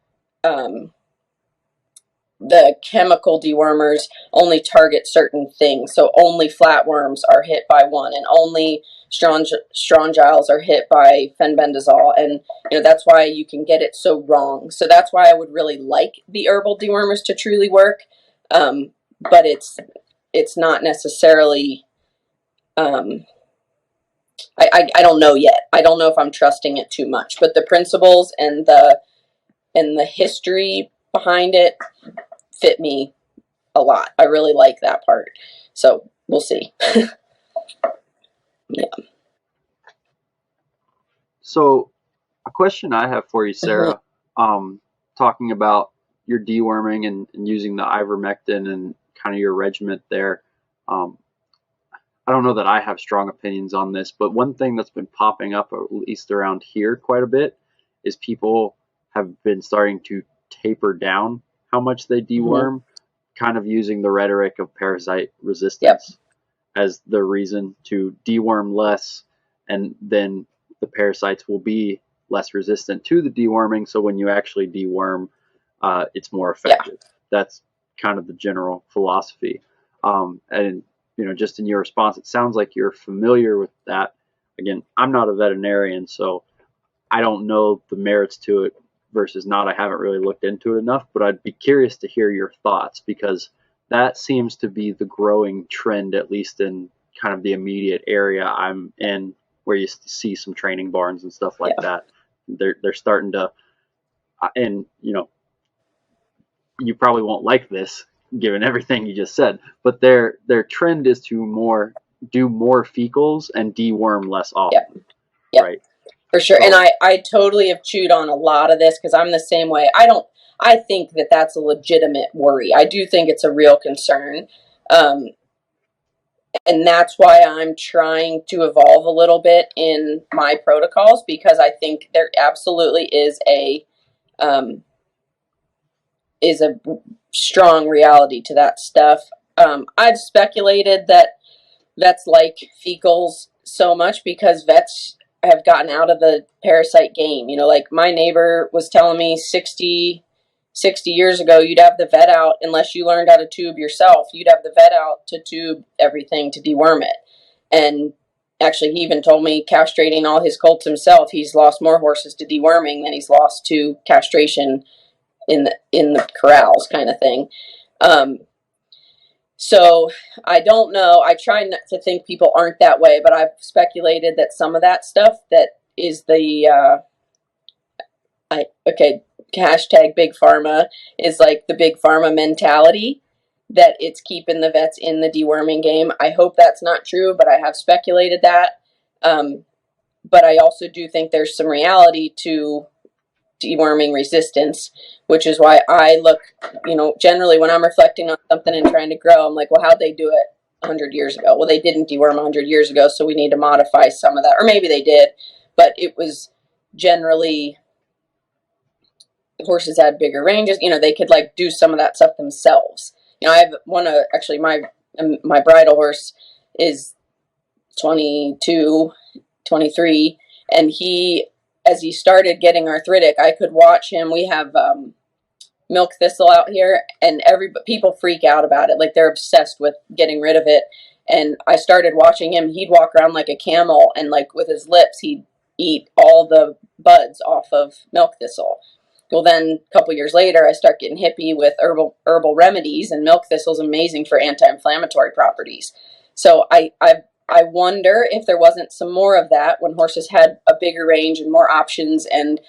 the chemical dewormers only target certain things. So only flatworms are hit by one, and only strongyles are hit by fenbendazole, and that's why you can get it so wrong. So that's why I would really like the herbal dewormers to truly work, but it's not necessarily. I don't know yet. I don't know if I'm trusting it too much, but the principles and the history behind it fit me a lot. I really like that part. So we'll see. Yeah. So a question I have for you, Sarah, talking about your deworming and using the ivermectin and kind of your regiment there. I don't know that I have strong opinions on this, but one thing that's been popping up, at least around here quite a bit, is people have been starting to taper down how much they deworm, kind of using the rhetoric of parasite resistance as the reason to deworm less, and then the parasites will be less resistant to the deworming. So when you actually deworm, it's more effective. Yeah. That's kind of the general philosophy. And just in your response, it sounds like you're familiar with that. Again, I'm not a veterinarian, so I don't know the merits to it versus not. I haven't really looked into it enough, but I'd be curious to hear your thoughts, because that seems to be the growing trend, at least in kind of the immediate area I'm in, where you see some training barns and stuff like that. They're starting to, and you probably won't like this given everything you just said, but their trend is to do more fecals and deworm less often. Yep. Right. For sure. So, and I totally have chewed on a lot of this, because I'm the same way. I think that that's a legitimate worry. I do think it's a real concern. And that's why I'm trying to evolve a little bit in my protocols, because I think there absolutely is a strong reality to that stuff. I've speculated that vets like fecals so much because vets have gotten out of the parasite game. Like my neighbor was telling me 60 years ago, you'd have the vet out, unless you learned how to tube yourself, you'd have the vet out to tube everything to deworm it. And actually, he even told me, castrating all his colts himself, he's lost more horses to deworming than he's lost to castration in the corrals, kind of thing. So I don't know. I try not to think people aren't that way, but I've speculated that some of that stuff that is the hashtag big pharma is like the big pharma mentality, that it's keeping the vets in the deworming game. I hope that's not true, but I have speculated that. But I also do think there's some reality to deworming resistance, which is why I look, generally when I'm reflecting on something and trying to grow, I'm like, well, how'd they do it 100 years ago? Well, they didn't deworm 100 years ago, so we need to modify some of that. Or maybe they did, but it was generally horses had bigger ranges. They could do some of that stuff themselves. I have actually my bridle horse is 22, 23, and as he started getting arthritic, I could watch him. We have milk thistle out here, and people freak out about it. Like, they're obsessed with getting rid of it. And I started watching him. He'd walk around like a camel, and with his lips, he'd eat all the buds off of milk thistle. Well, then a couple years later, I start getting hippie with herbal remedies, and milk thistle is amazing for anti-inflammatory properties. So I wonder if there wasn't some more of that when horses had a bigger range and more options, and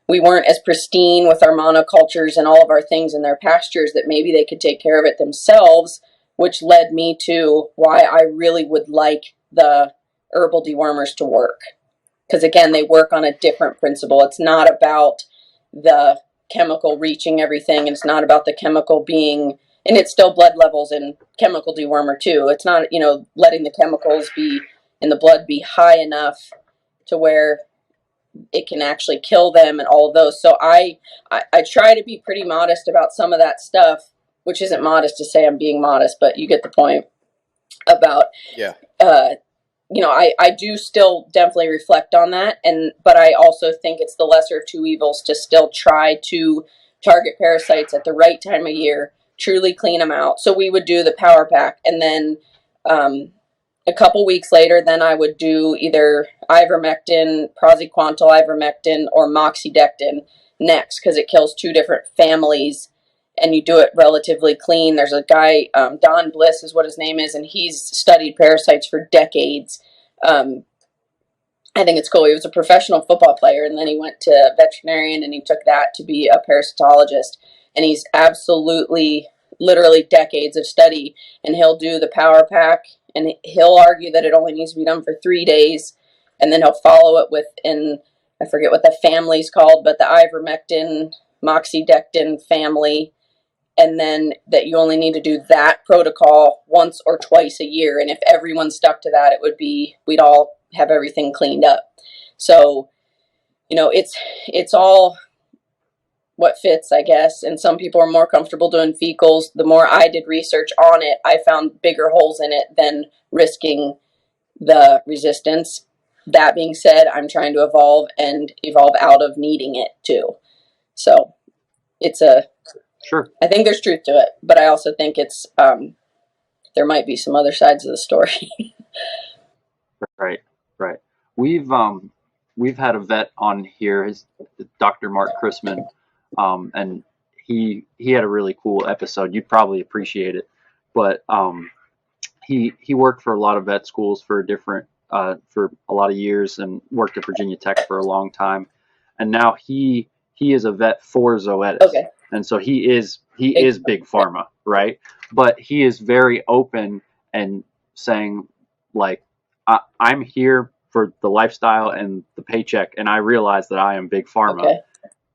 we weren't as pristine with our monocultures and all of our things in their pastures, that maybe they could take care of it themselves, which led me to why I really would like the herbal dewormers to work. Because again, they work on a different principle. It's not about the chemical reaching everything, and it's not about the chemical being, and it's still blood levels and chemical dewormer too. It's not, letting the chemicals be in the blood be high enough to where it can actually kill them and all of those. So I try to be pretty modest about some of that stuff, which isn't modest to say I'm being modest, but you get the point about, I do still definitely reflect on that, but I also think it's the lesser of two evils to still try to target parasites at the right time of year, truly clean them out. So we would do the power pack, and then a couple weeks later, then I would do either ivermectin, praziquantel ivermectin, or moxidectin next, because it kills two different families, and you do it relatively clean. There's a guy, Don Bliss is what his name is, and he's studied parasites for decades. I think it's cool. He was a professional football player, and then he went to veterinarian, and he took that to be a parasitologist. And he's absolutely, literally decades of study, and he'll do the power pack, and he'll argue that it only needs to be done for 3 days, and then he'll follow it with, I forget what the family's called, but the ivermectin, moxidectin family, and then that you only need to do that protocol once or twice a year. And if everyone stuck to that, we'd all have everything cleaned up. So, it's all what fits, I guess. And some people are more comfortable doing fecals. The more I did research on it, I found bigger holes in it than risking the resistance. that being said, I'm trying to evolve out of needing it too. So it's Sure. I think there's truth to it, but I also think it's, there might be some other sides of the story. Right. We've had a vet on here, Dr. Mark Chrisman, and he had a really cool episode. You'd probably appreciate it, but he worked for a lot of vet schools for a lot of years and worked at Virginia Tech for a long time, and now he is a vet for Zoetis. Okay. And so he is big pharma, right? But he is very open and saying, like, I'm here for the lifestyle and the paycheck, and I realize that I am big pharma. Okay.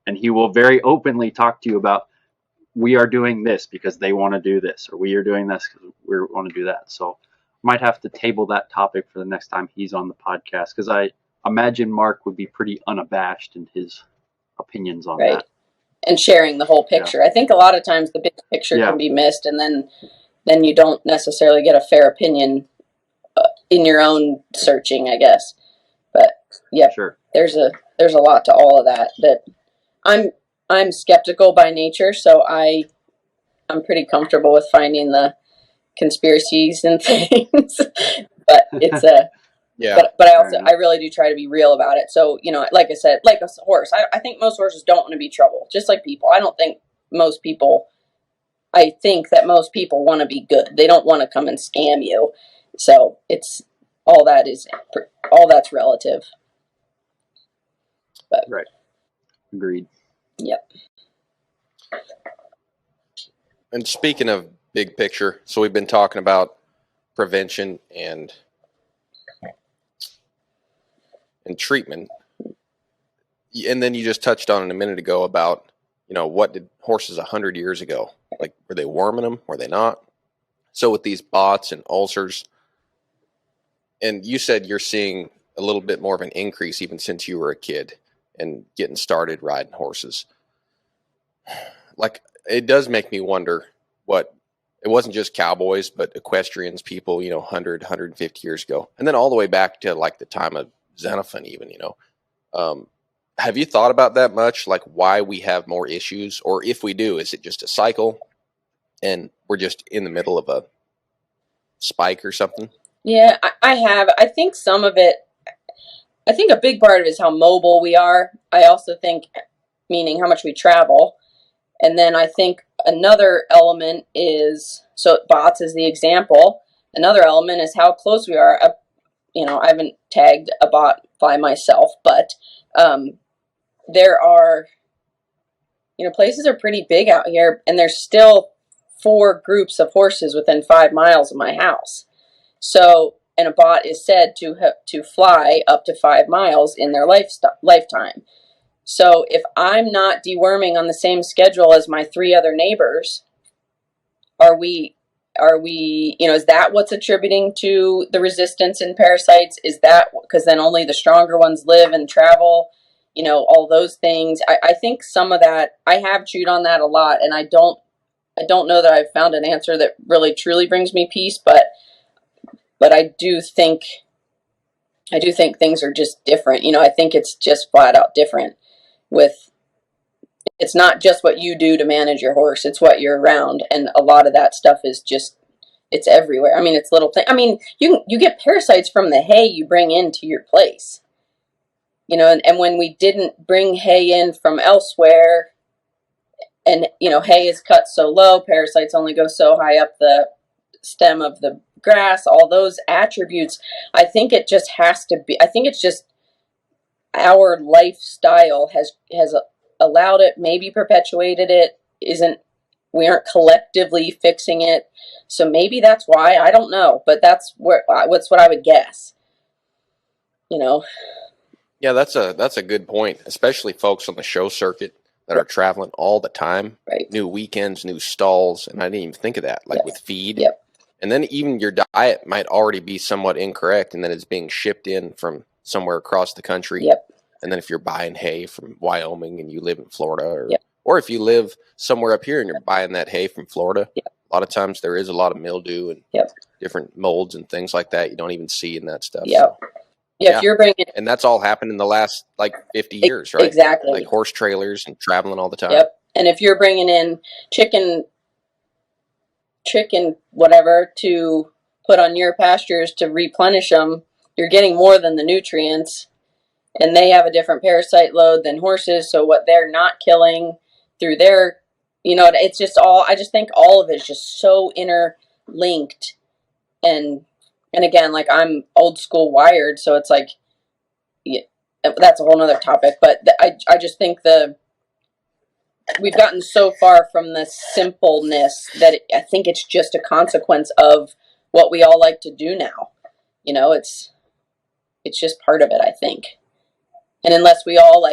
And he will very openly talk to you about, we are doing this because they want to do this, or we are doing this because we want to do that. So might have to table that topic for the next time he's on the podcast, because I imagine Mark would be pretty unabashed in his opinions on that. And sharing the whole picture. I think a lot of times the big picture can be missed, and then you don't necessarily get a fair opinion in your own searching, I guess. But yeah, sure. There's a lot to all of that I'm skeptical by nature, so I'm pretty comfortable with finding the conspiracies and things. But it's but I really do try to be real about it. So, like I said, like a horse, I think most horses don't want to be trouble, just like people. I think that most people want to be good. They don't want to come and scam you. So it's all that's relative. But, right. Agreed. Yep. And speaking of big picture, so we've been talking about prevention and treatment, and then you just touched on it a minute ago about, what did horses 100 years ago, like, were they worming them, were they not? So with these bots and ulcers, and you said you're seeing a little bit more of an increase even since you were a kid and getting started riding horses. Like, it does make me wonder what, it wasn't just cowboys, but equestrians, people, 100, 150 years ago, and then all the way back to like the time of Xenophon even, have you thought about that much? Like, why we have more issues, or if we do, is it just a cycle and we're just in the middle of a spike or something? Yeah, I have. I think some of it, I think a big part of it is how mobile we are. I also think, meaning how much we travel. And then I think another element is, so bots is the example. Another element is how close we are. I haven't tagged a bot by myself, but there are, places are pretty big out here, and there's still 4 groups of horses within 5 miles of my house. So, and a bot is said to fly up to 5 miles in their lifetime. So if I'm not deworming on the same schedule as my 3 other neighbors, are we, is that what's attributing to the resistance and parasites? Is that because then only the stronger ones live and travel, all those things? I think some of that, I have chewed on that a lot, and I don't know that I've found an answer that really truly brings me peace, but I do think things are just different. I think it's just flat out different. It's not just what you do to manage your horse, it's what you're around, and a lot of that stuff is just, it's everywhere. I mean, it's little things. I mean, you get parasites from the hay you bring into your place, and when we didn't bring hay in from elsewhere, and hay is cut so low, parasites only go so high up the stem of the grass, all those attributes. I think it just has to be, I think it's just our lifestyle has allowed it, maybe perpetuated it, we aren't collectively fixing it. So maybe that's why, I don't know, but that's what I would guess. Yeah, that's a good point, especially folks on the show circuit that are traveling all the time. Right. New weekends, new stalls, and I didn't even think of that, like with feed. Yep. And then even your diet might already be somewhat incorrect, and then it's being shipped in from somewhere across the country. Yep. And then if you're buying hay from Wyoming and you live in Florida, or if you live somewhere up here and you're buying that hay from Florida, a lot of times there is a lot of mildew and different molds and things like that you don't even see in that stuff. Yep. So Yeah, if you're bringing and that's all happened in the last like 50 years, right? exactly, Like horse trailers and traveling all the time. yep. And if you're bringing in chicken whatever to put on your pastures to replenish them, you're getting more than the nutrients, and they have a different parasite load than horses, so what they're not killing through their, it's just all, I just think all of it is just so interlinked. And again, like, I'm old school wired, so it's like, yeah, that's a whole nother topic, but I just think we've gotten so far from the simpleness that I think it's just a consequence of what we all like to do now. It's just part of it, I think. And unless we all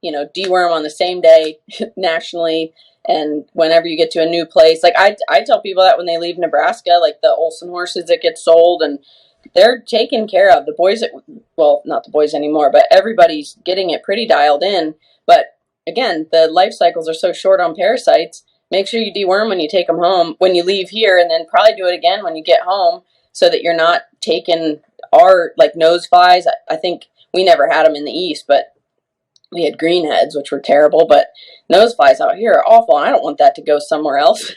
deworm on the same day nationally, and whenever you get to a new place, like I tell people that when they leave Nebraska, like the Olson horses that get sold, and they're taken care of. The boys, well, not the boys anymore, but everybody's getting it pretty dialed in. But again, the life cycles are so short on parasites. Make sure you deworm when you take them home, when you leave here, and then probably do it again when you get home, so that you're not taking our nose flies. I think we never had them in the East, but we had greenheads, which were terrible. But nose flies out here are awful, and I don't want that to go somewhere else.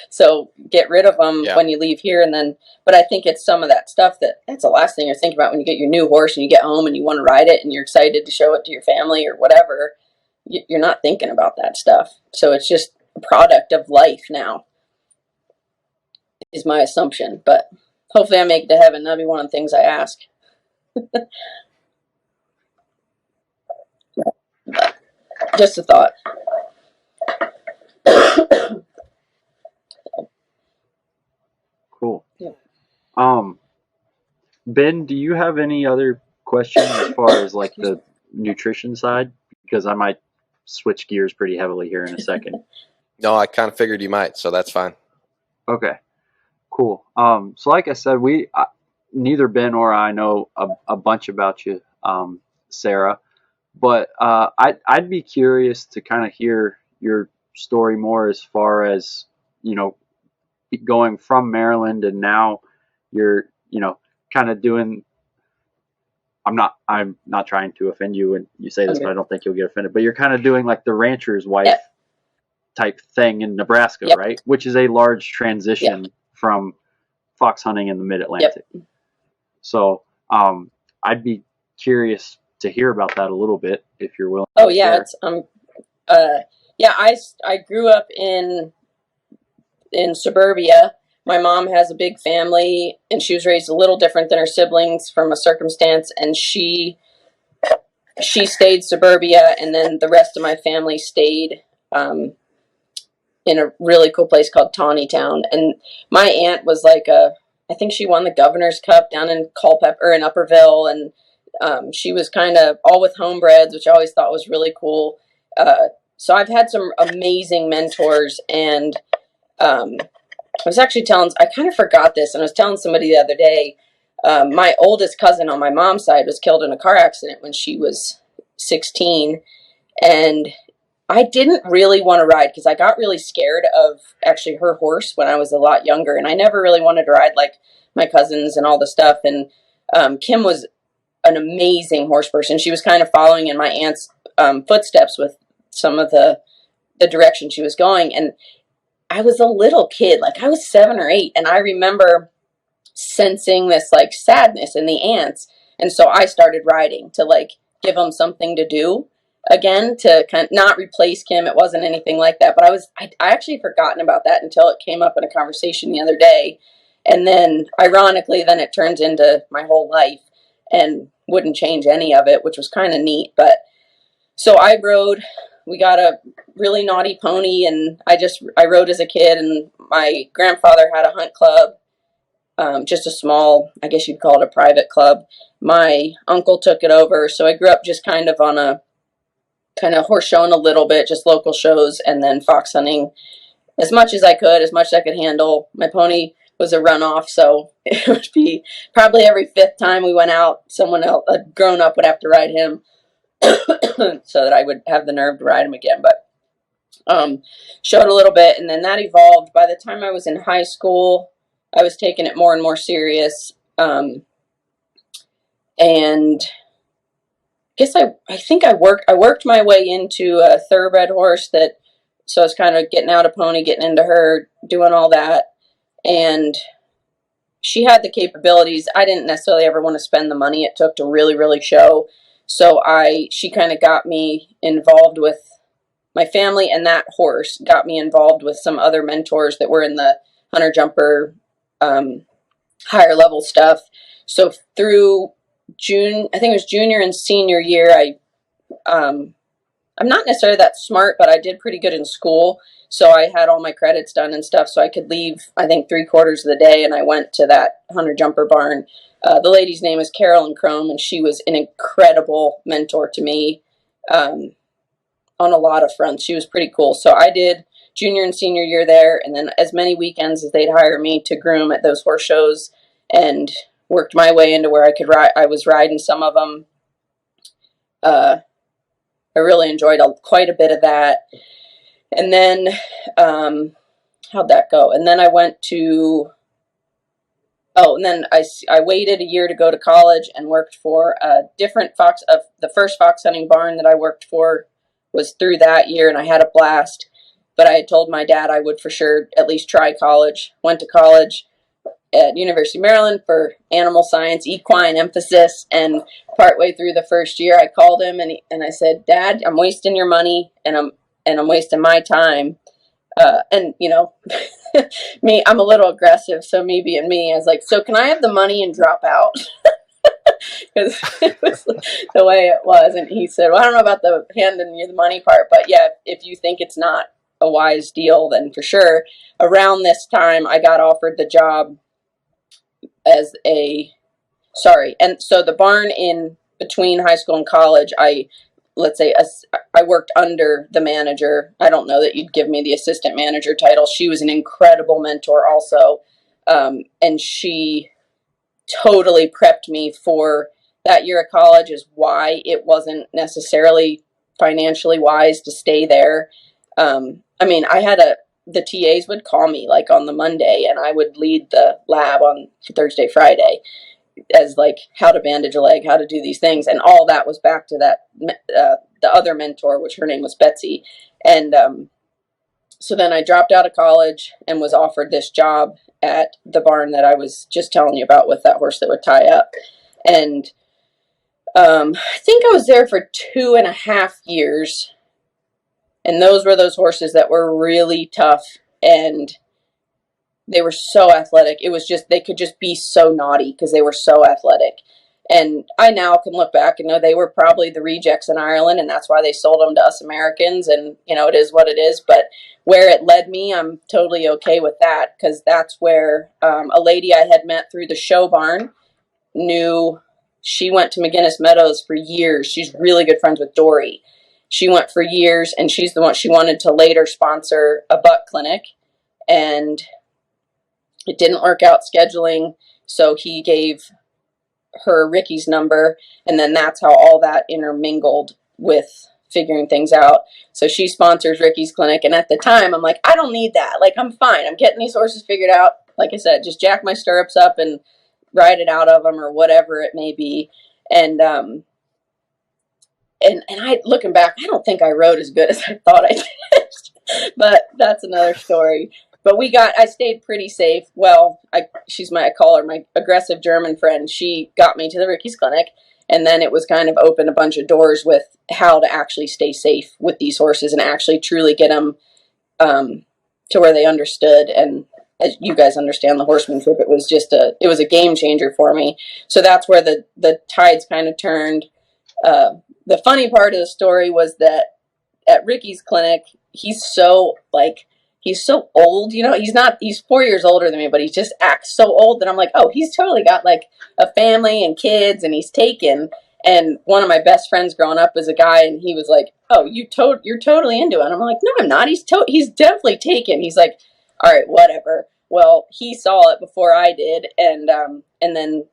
So get rid of them when you leave here, and then. But I think it's some of that stuff that's the last thing you're thinking about when you get your new horse and you get home and you want to ride it and you're excited to show it to your family or whatever. You're not thinking about that stuff. So it's just a product of life now, is my assumption. But hopefully I make it to heaven. That'll be one of the things I ask. Just a thought. Cool. Yeah. Ben, do you have any other questions as far as the nutrition side? Because I might switch gears pretty heavily here in a second. No, I kind of figured you might, so that's fine. Okay, cool. So like I said, neither Ben or I know a bunch about you, Sarah, but I'd be curious to kind of hear your story more as far as, going from Maryland and now you're, kind of doing. I'm not trying to offend you when you say this, but I don't think you'll get offended. But you're kind of doing the rancher's wife type thing in Nebraska, right? Which is a large transition from fox hunting in the Mid-Atlantic. So I'd be curious to hear about that a little bit if you're willing. Oh yeah, I grew up in suburbia. My mom has a big family, and she was raised a little different than her siblings from a circumstance, and she stayed suburbia, and then the rest of my family stayed in a really cool place called Tawnytown. And my aunt was I think she won the Governor's Cup down in Culpeper, in Upperville, and she was kind of all with homebreds, which I always thought was really cool. So I've had some amazing mentors, and I was actually I kind of forgot this, and I was telling somebody the other day, my oldest cousin on my mom's side was killed in a car accident when she was 16, and I didn't really want to ride because I got really scared of actually her horse when I was a lot younger, and I never really wanted to ride like my cousins and all the stuff. And Kim was an amazing horse person. She was kind of following in my aunt's footsteps with some of the direction she was going, and I was a little kid, I was 7 or 8, and I remember sensing this sadness in the aunts, and so I started riding to give them something to do again, to kind of not replace Kim. It wasn't anything like that, but I actually forgotten about that until it came up in a conversation the other day, and then ironically then it turns into my whole life and wouldn't change any of it, which was kind of neat. But so I rode. We got a really naughty pony, and I rode as a kid, and my grandfather had a hunt club, just a small, I guess you'd call it a private club. My uncle took it over, so I grew up just kind of on a kind of horse showing a little bit, just local shows, and then fox hunting as much as I could, as much as I could handle. My pony was a runoff, so it would be probably every 5th time we went out, someone else, a grown-up, would have to ride him. So that I would have the nerve to ride him again. But showed a little bit, and then that evolved. By the time I was in high school, I was taking it more and more serious. and I think I worked my way into a thoroughbred horse so I was kind of getting out of pony, getting into her, doing all that. And she had the capabilities. I didn't necessarily ever want to spend the money it took to really, really show. So she kind of got me involved with my family, and that horse got me involved with some other mentors that were in the hunter jumper, higher level stuff. So through June, I think it was junior and senior year, I'm not necessarily that smart, but I did pretty good in school. So I had all my credits done and stuff, so I could leave, I think, 3/4 of the day, and I went to that hunter jumper barn. The lady's name is Carolyn Crome, and she was an incredible mentor to me on a lot of fronts. She was pretty cool. So I did junior and senior year there, and then as many weekends as they'd hire me to groom at those horse shows, and worked my way into where I could ride. I was riding some of them. I really enjoyed quite a bit of that. And then, how'd that go? And then I went to, and then I waited a year to go to college and worked for a different the first fox hunting barn that I worked for was through that year, and I had a blast. But I had told my dad I would for sure at least try college. Went to college at University of Maryland for animal science, equine emphasis, and partway through the first year, I called him and I said, "Dad, I'm wasting your money and I'm wasting my time." And you know, I'm a little aggressive, so me being me, I was like, "So can I have the money and drop out?" Because it was the way it was. And he said, "Well, I don't know about the handing you the money part, but yeah, if you think it's not a wise deal, then for sure." Around this time, I got offered the job and so the barn in between high school and college, I worked under the manager. I don't know that you'd give me the assistant manager title. She was an incredible mentor also. And she totally prepped me for that year of college, is why it wasn't necessarily financially wise to stay there. I mean, the TAs would call me like on the Monday, and I would lead the lab on Thursday, Friday, as like how to bandage a leg, how to do these things. And all that was back to that, the other mentor, which her name was Betsy. And, so then I dropped out of college and was offered this job at the barn that I was just telling you about with that horse that would tie up. And, I think I was there for 2.5 years. And those were those horses that were really tough, and they were so athletic. It was just, they could just be so naughty because they were so athletic. And I now can look back and know they were probably the rejects in Ireland, and that's why they sold them to us Americans. And, you know, it is what it is. But where it led me, I'm totally okay with that, because that's where a lady I had met through the show barn she went to McGinnis Meadows for years. She's really good friends with Dory. She went for years, and she's the one, she wanted to later sponsor a buck clinic, and it didn't work out scheduling. So he gave her Ricky's number, and then that's how all that intermingled with figuring things out. So she sponsors Ricky's clinic, and at the time I'm like, I don't need that. Like, I'm fine. I'm getting these horses figured out. Like I said, just jack my stirrups up and ride it out of them, or whatever it may be. And I, looking back, I don't think I rode as good as I thought I did, but that's another story. But I stayed pretty safe. Well, I call her my aggressive German friend. She got me to the Ricky's clinic, and then it was kind of opened a bunch of doors with how to actually stay safe with these horses and actually truly get them to where they understood. And as you guys understand the horsemanship, it was a game changer for me. So that's where the tides kind of turned. The funny part of the story was that at Ricky's clinic, he's so old, you know, he's 4 years older than me, but he just acts so old that I'm like, oh, he's totally got like a family and kids, and he's taken. And one of my best friends growing up was a guy, and he was like, oh, you're totally into it. And I'm like, no, I'm not. He's definitely taken. He's like, all right, whatever. Well, he saw it before I did. And then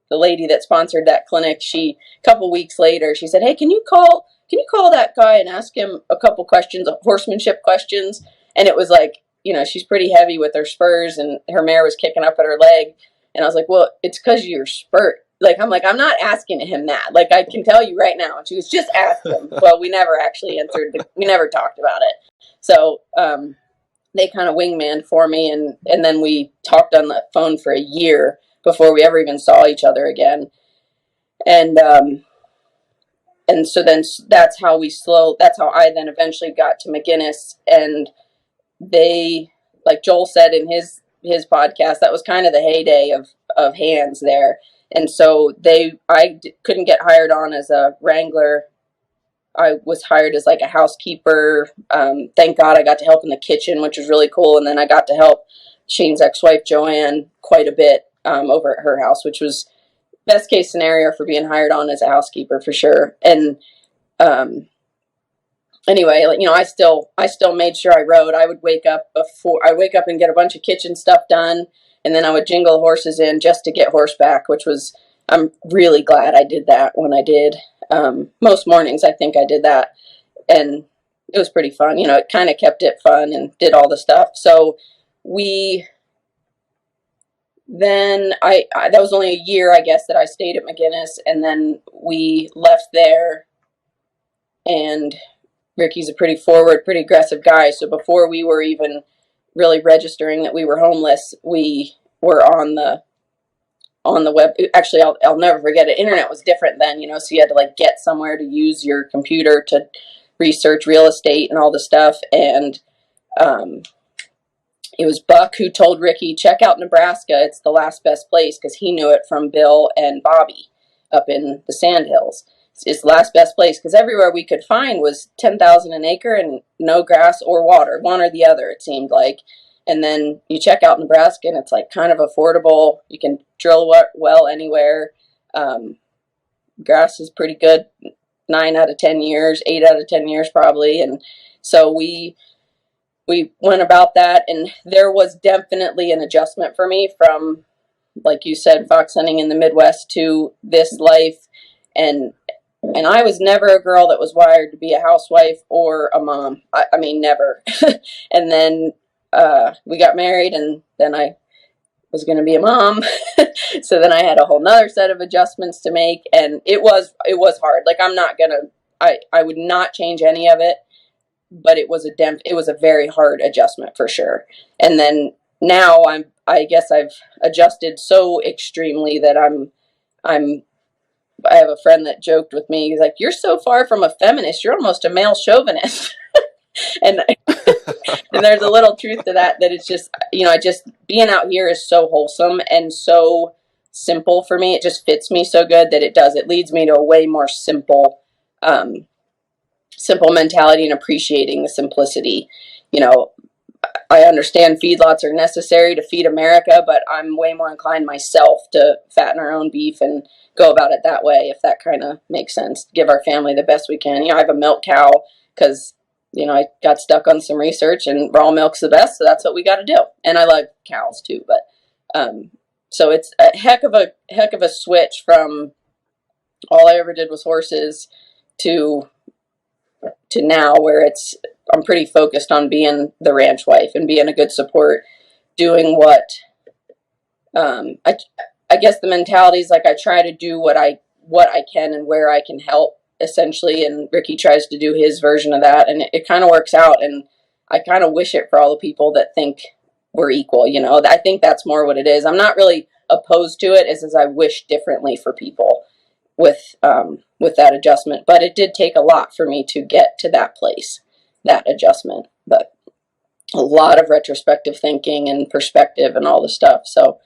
the lady that sponsored that clinic, a couple weeks later, she said, hey, can you call that guy and ask him a couple questions, horsemanship questions? And it was like, you know, she's pretty heavy with her spurs, and her mare was kicking up at her leg. And I was like, well, it's because of your spurt. I'm like, I'm not asking him that. Like, I can tell you right now. And she was, just ask him. Well, we never actually answered. We never talked about it. So they kind of wingmaned for me. And then we talked on the phone for a year before we ever even saw each other again. And so then that's how I then eventually got to McGinnis. And they, like Joel said in his podcast, that was kind of the heyday of hands there. And so I couldn't get hired on as a wrangler. I was hired as like a housekeeper. Thank God I got to help in the kitchen, which was really cool. And then I got to help Shane's ex-wife, Joanne, quite a bit over at her house, which was best case scenario for being hired on as a housekeeper for sure. And anyway, like, I still made sure I rode. I would wake up and get a bunch of kitchen stuff done. And then I would jingle horses in just to get horseback, I'm really glad I did that when I did. Most mornings, I think I did that. And it was pretty fun. It kind of kept it fun and did all the stuff. So that was only a year, I guess, that I stayed at McGinnis. And then we left there. And Ricky's a pretty forward, pretty aggressive guy. So before we were even really registering that we were homeless, we were on the web. Actually, I'll never forget it. Internet was different then, so you had to like get somewhere to use your computer to research real estate and all the stuff. And it was Buck who told Ricky, check out Nebraska. It's the last best place, because he knew it from Bill and Bobby up in the Sandhills. It's the last best place because everywhere we could find was 10,000 an acre and no grass or water, one or the other, it seemed like. And then you check out Nebraska and it's like kind of affordable. You can drill well anywhere. Grass is pretty good 9 out of 10 years, 8 out of 10 years probably. And so we went about that, and there was definitely an adjustment for me from, like you said, fox hunting in the Midwest to this life. And I was never a girl that was wired to be a housewife or a mom. I mean, never. And then we got married, and then I was going to be a mom. So then I had a whole nother set of adjustments to make, and it was hard. Like, I would not change any of it, but it was a very hard adjustment for sure. And then now I guess I've adjusted so extremely that I have a friend that joked with me. He's like, you're so far from a feminist, you're almost a male chauvinist. and and there's a little truth to that it's just, being out here is so wholesome and so simple for me. It just fits me so good that it leads me to a way more simple mentality and appreciating the simplicity. I understand feedlots are necessary to feed America, but I'm way more inclined myself to fatten our own beef and go about it that way, if that kind of makes sense. Give our family the best we can. I have a milk cow because, I got stuck on some research and raw milk's the best, so that's what we got to do. And I like cows too, but so it's a heck of a switch from all I ever did was horses to now, where I'm pretty focused on being the ranch wife and being a good support, doing what I guess the mentality is like I try to do what I can and where I can help, essentially, and Ricky tries to do his version of that, and it kind of works out. And I kind of wish it for all the people that think we're equal. I think that's more what it is. I'm not really opposed to it, as I wish differently for people with that adjustment, but it did take a lot for me to get to that place, that adjustment, but a lot of retrospective thinking and perspective and all the stuff. So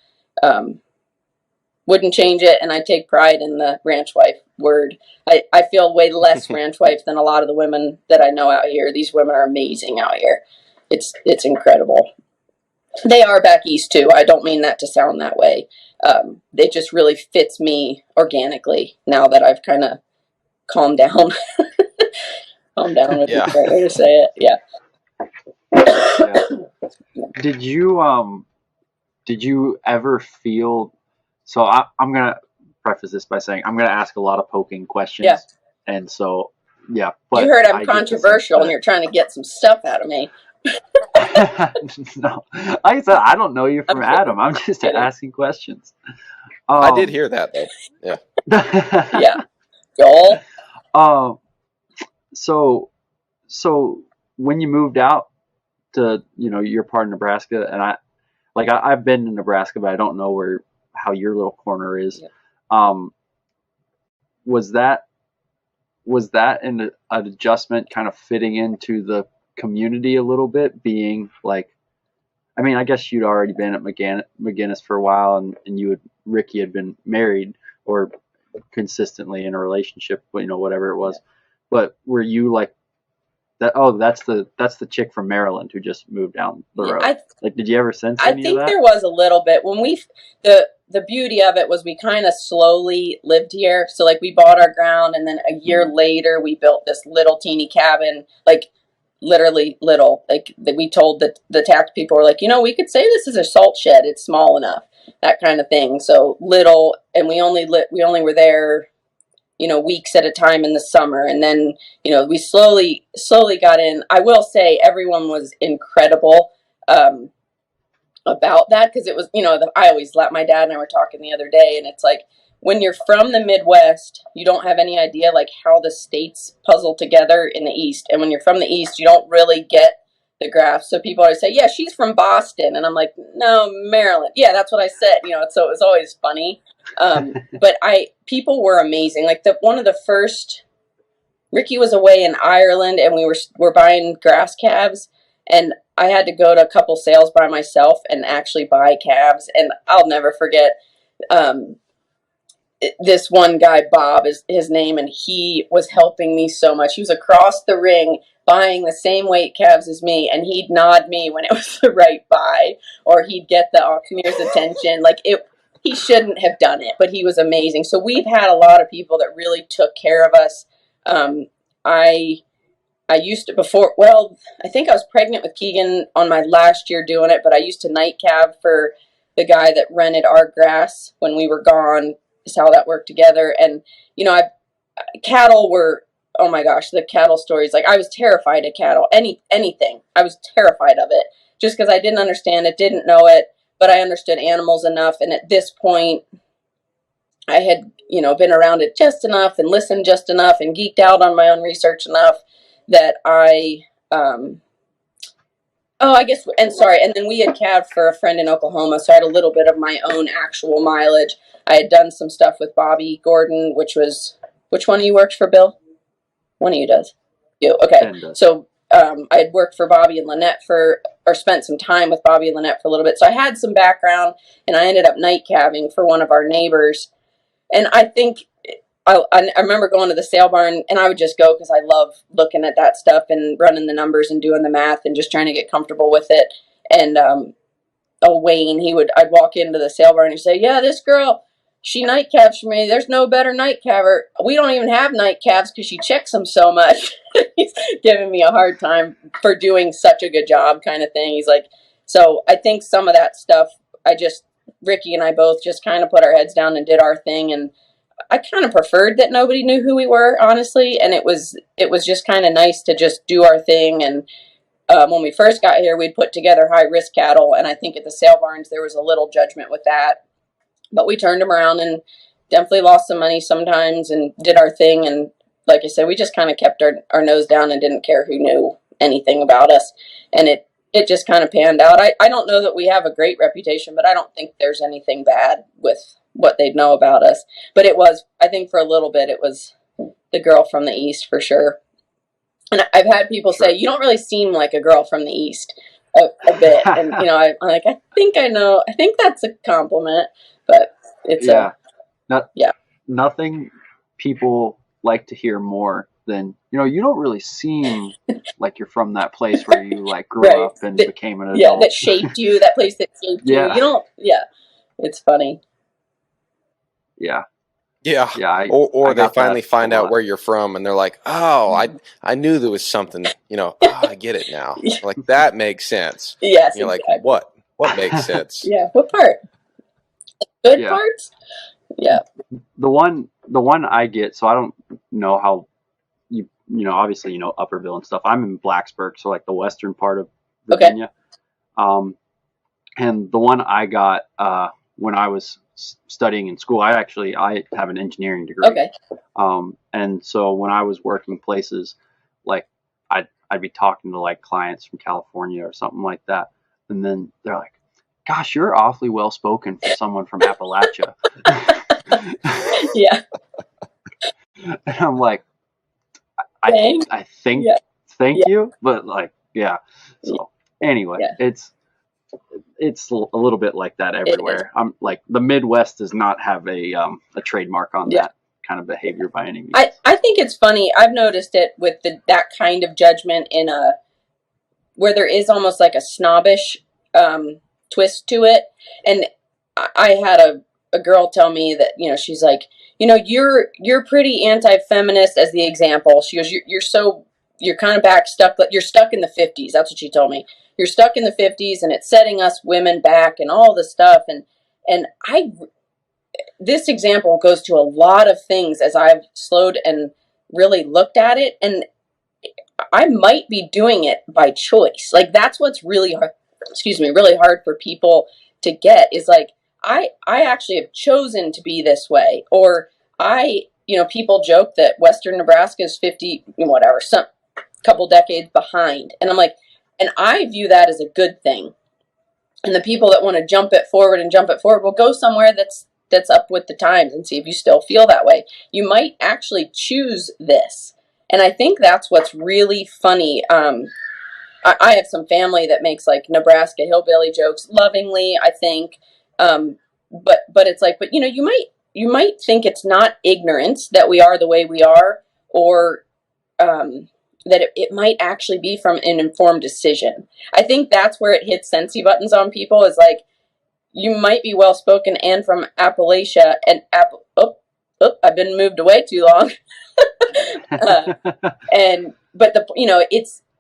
wouldn't change it, and I take pride in the ranch wife word. I feel way less ranch wife than a lot of the women that I know out here. These women are amazing out here. It's incredible. They are back east too. I don't mean that to sound that way. It just really fits me organically now that I've kind of calmed down. Calmed down would be the right way to say it. Yeah. Did you ever feel? So I'm gonna preface this by saying I'm gonna ask a lot of poking questions. Yeah. And so but you heard I'm controversial, and you're trying to get some stuff out of me. No, like I said, I don't know you from Adam. I'm just asking questions. I did hear that though. Yeah. Yeah. Joel. So when you moved out to, your part of Nebraska, and I've been to Nebraska, but I don't know how your little corner is. Yeah. Was that an adjustment kind of fitting into the community a little bit, being like, I mean, I guess you'd already been at McGinnis for a while, and Ricky had been married or consistently in a relationship, whatever it was. Yeah. But were you like that? Oh, that's the chick from Maryland who just moved down the road. Did you ever sense any of that? I think there was a little bit when the beauty of it was we kind of slowly lived here. So like we bought our ground, and then a year later we built this little teeny cabin, like literally little. Like we told the tax people, were like, we could say this is a salt shed. It's small enough, that kind of thing. So little, and we only were there, weeks at a time in the summer. And then, we slowly got in. I will say everyone was incredible about that, because it was, I always let my dad and I were talking the other day, and it's like, when you're from the Midwest, you don't have any idea like how the states puzzle together in the East. And when you're from the East, you don't really get the graph. So people always say, yeah, she's from Boston. And I'm like, no, Maryland. Yeah, that's what I said. So it was always funny. But people were amazing. Like one of the first, Ricky was away in Ireland, and we were buying grass calves, and I had to go to a couple sales by myself and actually buy calves. And I'll never forget, this one guy, Bob is his name, and he was helping me so much. He was across the ring buying the same weight calves as me, and he'd nod me when it was the right buy, or he'd get the auctioneer's attention. He shouldn't have done it, but he was amazing. So we've had a lot of people that really took care of us. I used to I think I was pregnant with Keegan on my last year doing it, but I used to night calve for the guy that rented our grass when we were gone, is how that worked together. And, cattle were, oh my gosh, the cattle stories. Like I was terrified of cattle, anything. I was terrified of it just because I didn't understand it, didn't know it, but I understood animals enough. And at this point I had, been around it just enough and listened just enough and geeked out on my own research enough that and then we had calved for a friend in Oklahoma, so I had a little bit of my own actual mileage. I had done some stuff with Bobby Gordon, which one of you works for, Bill? One of you does. You, okay. So I had worked for Bobby and Lynette or spent some time with Bobby and Lynette for a little bit. So I had some background, and I ended up night calving for one of our neighbors. And I think I remember going to the sale barn, and I would just go because I love looking at that stuff and running the numbers and doing the math and just trying to get comfortable with it. And Wayne, I'd walk into the sale barn and he'd say, yeah, this girl, she night calves for me. There's no better night calver. We don't even have night calves because she checks them so much. He's giving me a hard time for doing such a good job, kind of thing. He's like, so I think some of that stuff, Ricky and I both just kind of put our heads down and did our thing. And I kind of preferred that nobody knew who we were, honestly. And it was just kind of nice to just do our thing. And when we first got here, we'd put together high risk cattle. And I think at the sale barns, there was a little judgment with that. But we turned them around and definitely lost some money sometimes and did our thing. And like I said, we just kind of kept our nose down and didn't care who knew anything about us. And it just kind of panned out. I don't know that we have a great reputation, but I don't think there's anything bad with what they'd know about us. But I think for a little bit, it was the girl from the East for sure. And I've had people say, you don't really seem like a girl from the East a bit. And, I'm like, I think I know. I think that's a compliment, but it's nothing people like to hear more than, you don't really seem like you're from that place where you grew right. up and became an adult. Yeah, that shaped you, that place that shaped you. You don't, it's funny. Yeah. Yeah. Or they finally find out where you're from and they're like, oh, I knew there was something, I get it now. Like that makes sense. Yes. You're exactly. Like, what? What makes sense? Yeah. What part? Good parts? Yeah. The one I get, so I don't know how obviously, Upperville and stuff. I'm in Blacksburg, so the western part of Virginia. Okay. And the one I got when I was studying in school. I have an engineering degree. Okay. And so when I was working places, like I'd be talking to like clients from California or something like that, and then they're like, "Gosh, you're awfully well spoken for someone from Appalachia." Yeah. And I'm like, Dang. I think, Yeah. thank Yeah. you, but like, yeah. So anyway, Yeah. it's a little bit like that everywhere. I'm like, the Midwest does not have a trademark on Yeah. that kind of behavior by any means. I think it's funny. I've noticed it with that kind of judgment where there is almost like a snobbish twist to it. And I had a girl tell me that, she's like, you're pretty anti-feminist as the example. She goes, you're kind of you're stuck in the 50s. That's what she told me. You're stuck in the 50s and it's setting us women back and all this stuff. And this example goes to a lot of things as I've slowed and really looked at it. And I might be doing it by choice. Like, that's what's really hard, really hard for people to get, is like, I actually have chosen to be this way. Or people joke that Western Nebraska is 50, whatever, some couple decades behind. And I'm like, and I view that as a good thing. And the people that want to jump it forward, well, go somewhere that's up with the times and see if you still feel that way. You might actually choose this. And I think that's what's really funny. I have some family that makes like Nebraska hillbilly jokes lovingly, I think. But it's like, you might think it's not ignorance that we are the way we are, or that it might actually be from an informed decision. I think that's where it hits sensey buttons on people, is like, you might be well spoken and from Appalachia and I've been moved away too long.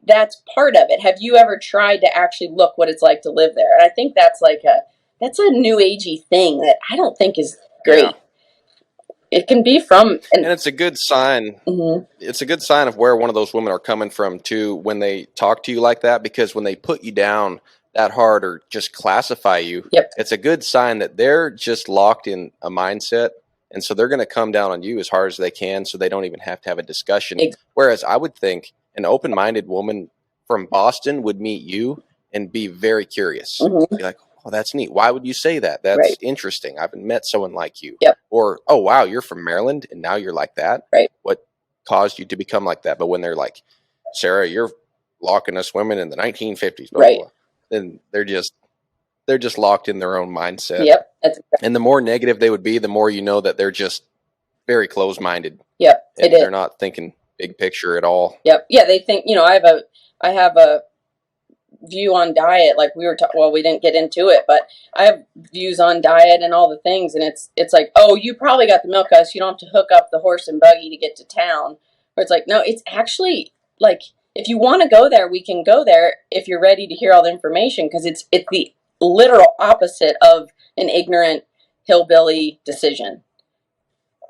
That's part of it. Have you ever tried to actually look what it's like to live there? And I think that's a new agey thing that I don't think is great. Yeah. It can be from, and it's a good sign. Mm-hmm. It's a good sign of where one of those women are coming from too, when they talk to you like that, because when they put you down that hard or just classify you, yep. It's a good sign that they're just locked in a mindset. And so they're going to come down on you as hard as they can, so they don't even have to have a discussion. Exactly. Whereas I would think an open-minded woman from Boston would meet you and be very curious. Mm-hmm. Be like, oh, that's neat. Why would you say that? That's right. interesting. I haven't met someone like you. Yep. Or, oh, wow, you're from Maryland and now you're like that. Right. What caused you to become like that? But when they're like, Sarah, you're locking us women in the 1950s, blah, right. blah, blah, then they're just locked in their own mindset. Yep. That's exactly. And the more negative they would be, the more you know that they're just very closed-minded. Yep. And they're not thinking big picture at all. Yep. Yeah, they think, I have a view on diet, like we were we didn't get into it, but I have views on diet and all the things, and it's like, oh, you probably got the milk us, you don't have to hook up the horse and buggy to get to town. Or it's like, no, it's actually like, if you want to go there, we can go there if you're ready to hear all the information, because it's the literal opposite of an ignorant hillbilly decision.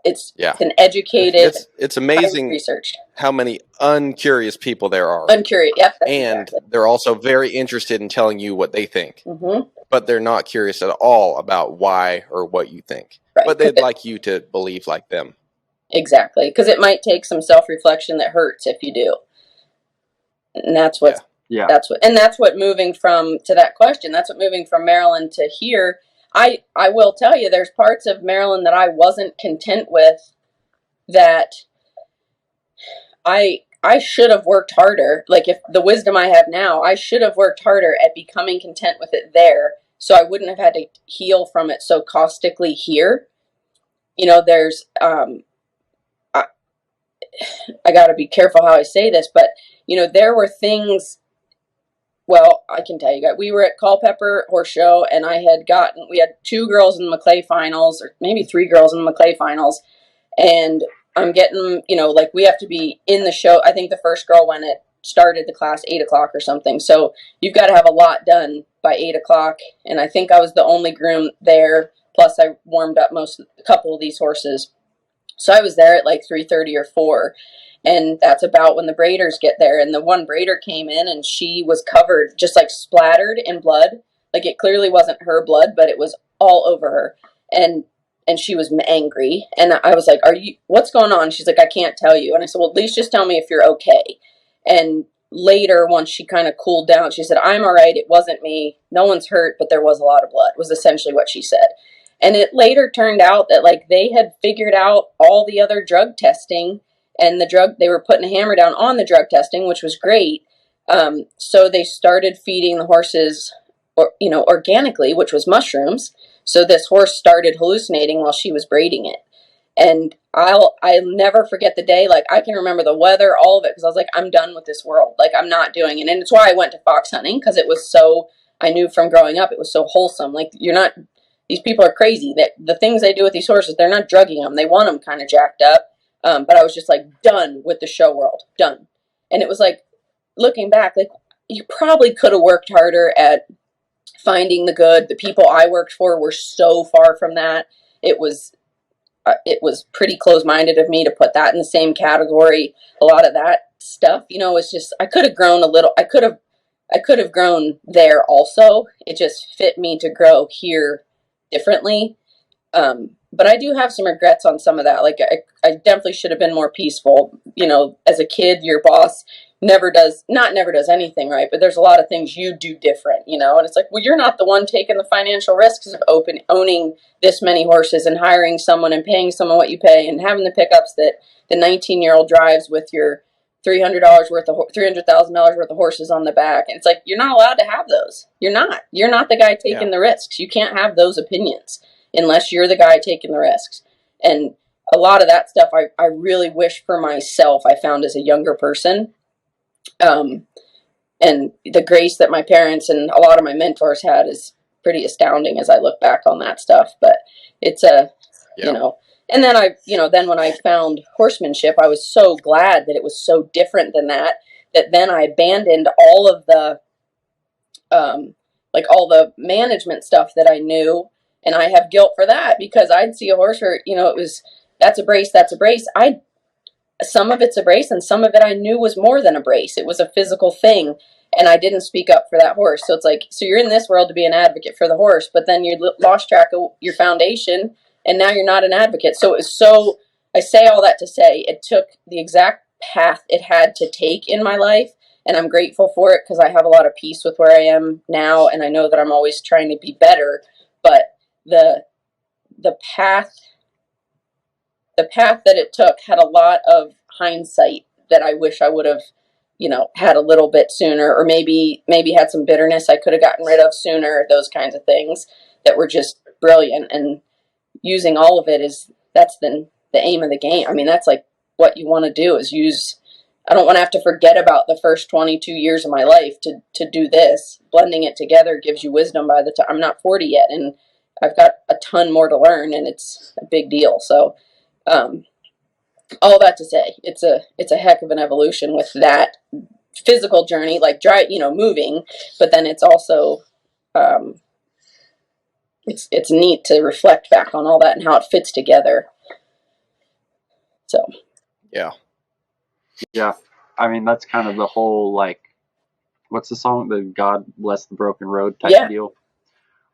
It's an educated, it's amazing researched, how many uncurious people there are. Uncurious, yep. And exactly. They're also very interested in telling you what they think. Mm-hmm. But they're not curious at all about why or what you think. Right. But they'd like you to believe like them. Exactly. Because it might take some self-reflection that hurts if you do. And that's what, that's what moving from, to that question, that's what moving from Maryland to here, I will tell you, there's parts of Maryland that I wasn't content with, that I should have worked harder. Like, if the wisdom I have now, I should have worked harder at becoming content with it there, so I wouldn't have had to heal from it so caustically here. There's, I got to be careful how I say this, but, there were things. Well, I can tell you guys, we were at Culpeper Horse Show, and we had 2 girls in the McClay finals, or maybe 3 girls in the McClay finals. And I'm getting, we have to be in the show. I think the first girl started the class 8 o'clock or something. So you've got to have a lot done by 8 o'clock. And I think I was the only groom there. Plus I warmed up a couple of these horses. So I was there at like 3:30 or 4. And that's about when the braiders get there. And the one braider came in, and she was covered, just like splattered in blood. Like, it clearly wasn't her blood, but it was all over her. and she was angry. And I was like, what's going on? She's like, I can't tell you. And I said, well, at least just tell me if you're okay. And later, once she kind of cooled down, she said, I'm all right. It wasn't me. No one's hurt, but there was a lot of blood, was essentially what she said. And it later turned out that like they had figured out all the other drug testing, and they were putting a hammer down on the drug testing, which was great. So they started feeding the horses, organically, which was mushrooms. So this horse started hallucinating while she was braiding it. And I'll never forget the day. Like, I can remember the weather, all of it, because I was like, I'm done with this world. Like, I'm not doing it. And it's why I went to fox hunting, because it was so, I knew from growing up, it was so wholesome. Like, these people are crazy. That the things they do with these horses, they're not drugging them. They want them kind of jacked up. But I was just like, done with the show world. Done. And it was like, looking back, like, you probably could have worked harder at finding the good. The people I worked for were so far from that. It was pretty close-minded of me to put that in the same category. A lot of that stuff, was just, I could have grown a little. I could have grown there also. It just fit me to grow here differently. But I do have some regrets on some of that. Like, I definitely should have been more peaceful. As a kid, your boss never does anything right, but there's a lot of things you do different, and it's like, well, you're not the one taking the financial risks of owning this many horses and hiring someone and paying someone what you pay and having the pickups that the 19-year-old drives with your $300,000 worth of horses on the back. And it's like, you're not allowed to have those. You're not the guy taking the risks. You can't have those opinions unless you're the guy taking the risks. And a lot of that stuff I really wish for myself I found as a younger person. And the grace that my parents and a lot of my mentors had is pretty astounding as I look back on that stuff. But it's and then then when I found horsemanship, I was so glad that it was so different than that then I abandoned all of the, all the management stuff that I knew. And I have guilt for that because I'd see a horse or, that's a brace. Some of it's a brace and some of it I knew was more than a brace. It was a physical thing. And I didn't speak up for that horse. So it's like, so you're in this world to be an advocate for the horse, but then you lost track of your foundation and now you're not an advocate. So I say all that to say it took the exact path it had to take in my life. And I'm grateful for it because I have a lot of peace with where I am now. And I know that I'm always trying to be better, but the path that it took had a lot of hindsight that I wish I would have, had a little bit sooner, or maybe had some bitterness I could have gotten rid of sooner, those kinds of things that were just brilliant. And using all of it that's the aim of the game. I mean, that's like what you want to do is I don't want to have to forget about the first 22 years of my life to do this. Blending it together gives you wisdom by the time I'm not 40 yet. And I've got a ton more to learn and it's a big deal. So, all that to say, it's a heck of an evolution with that physical journey, like moving, but then it's also, it's neat to reflect back on all that and how it fits together. So. Yeah. Yeah. I mean, that's kind of the whole, like, what's the song? The God Bless the Broken Road type deal,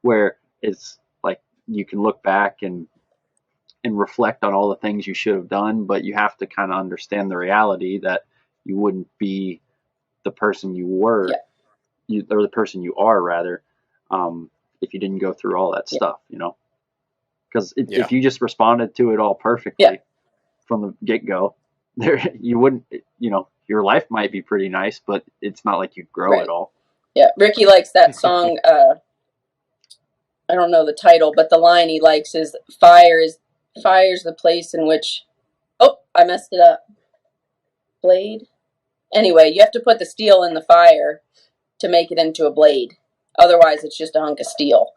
where it's like, you can look back and reflect on all the things you should have done, but you have to kind of understand the reality that you wouldn't be the person you were, or the person you are rather, if you didn't go through all that stuff, because if you just responded to it all perfectly from the get-go, you wouldn't, your life might be pretty nice, but it's not like you'd grow at all. Yeah. Ricky likes that song. I don't know the title, but the line he likes is fire's the place in which, I messed it up. Blade. Anyway, you have to put the steel in the fire to make it into a blade. Otherwise, it's just a hunk of steel.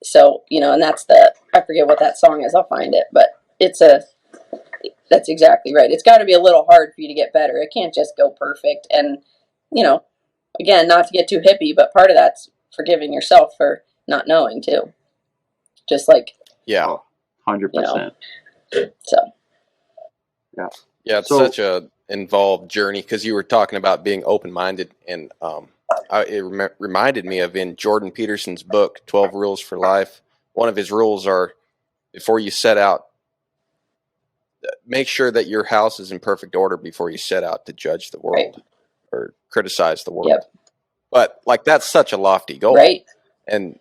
So, and that's I forget what that song is. I'll find it, but that's exactly right. It's got to be a little hard for you to get better. It can't just go perfect. And, again, not to get too hippie, but part of that's forgiving yourself for not knowing too. Just like, 100%. So. Yeah, it's such a involved journey because you were talking about being open-minded, and it reminded me of in Jordan Peterson's book, 12 Rules for Life. One of his rules are before you set out, make sure that your house is in perfect order before you set out to judge the world or criticize the world. Yep. But like, that's such a lofty goal. Right. And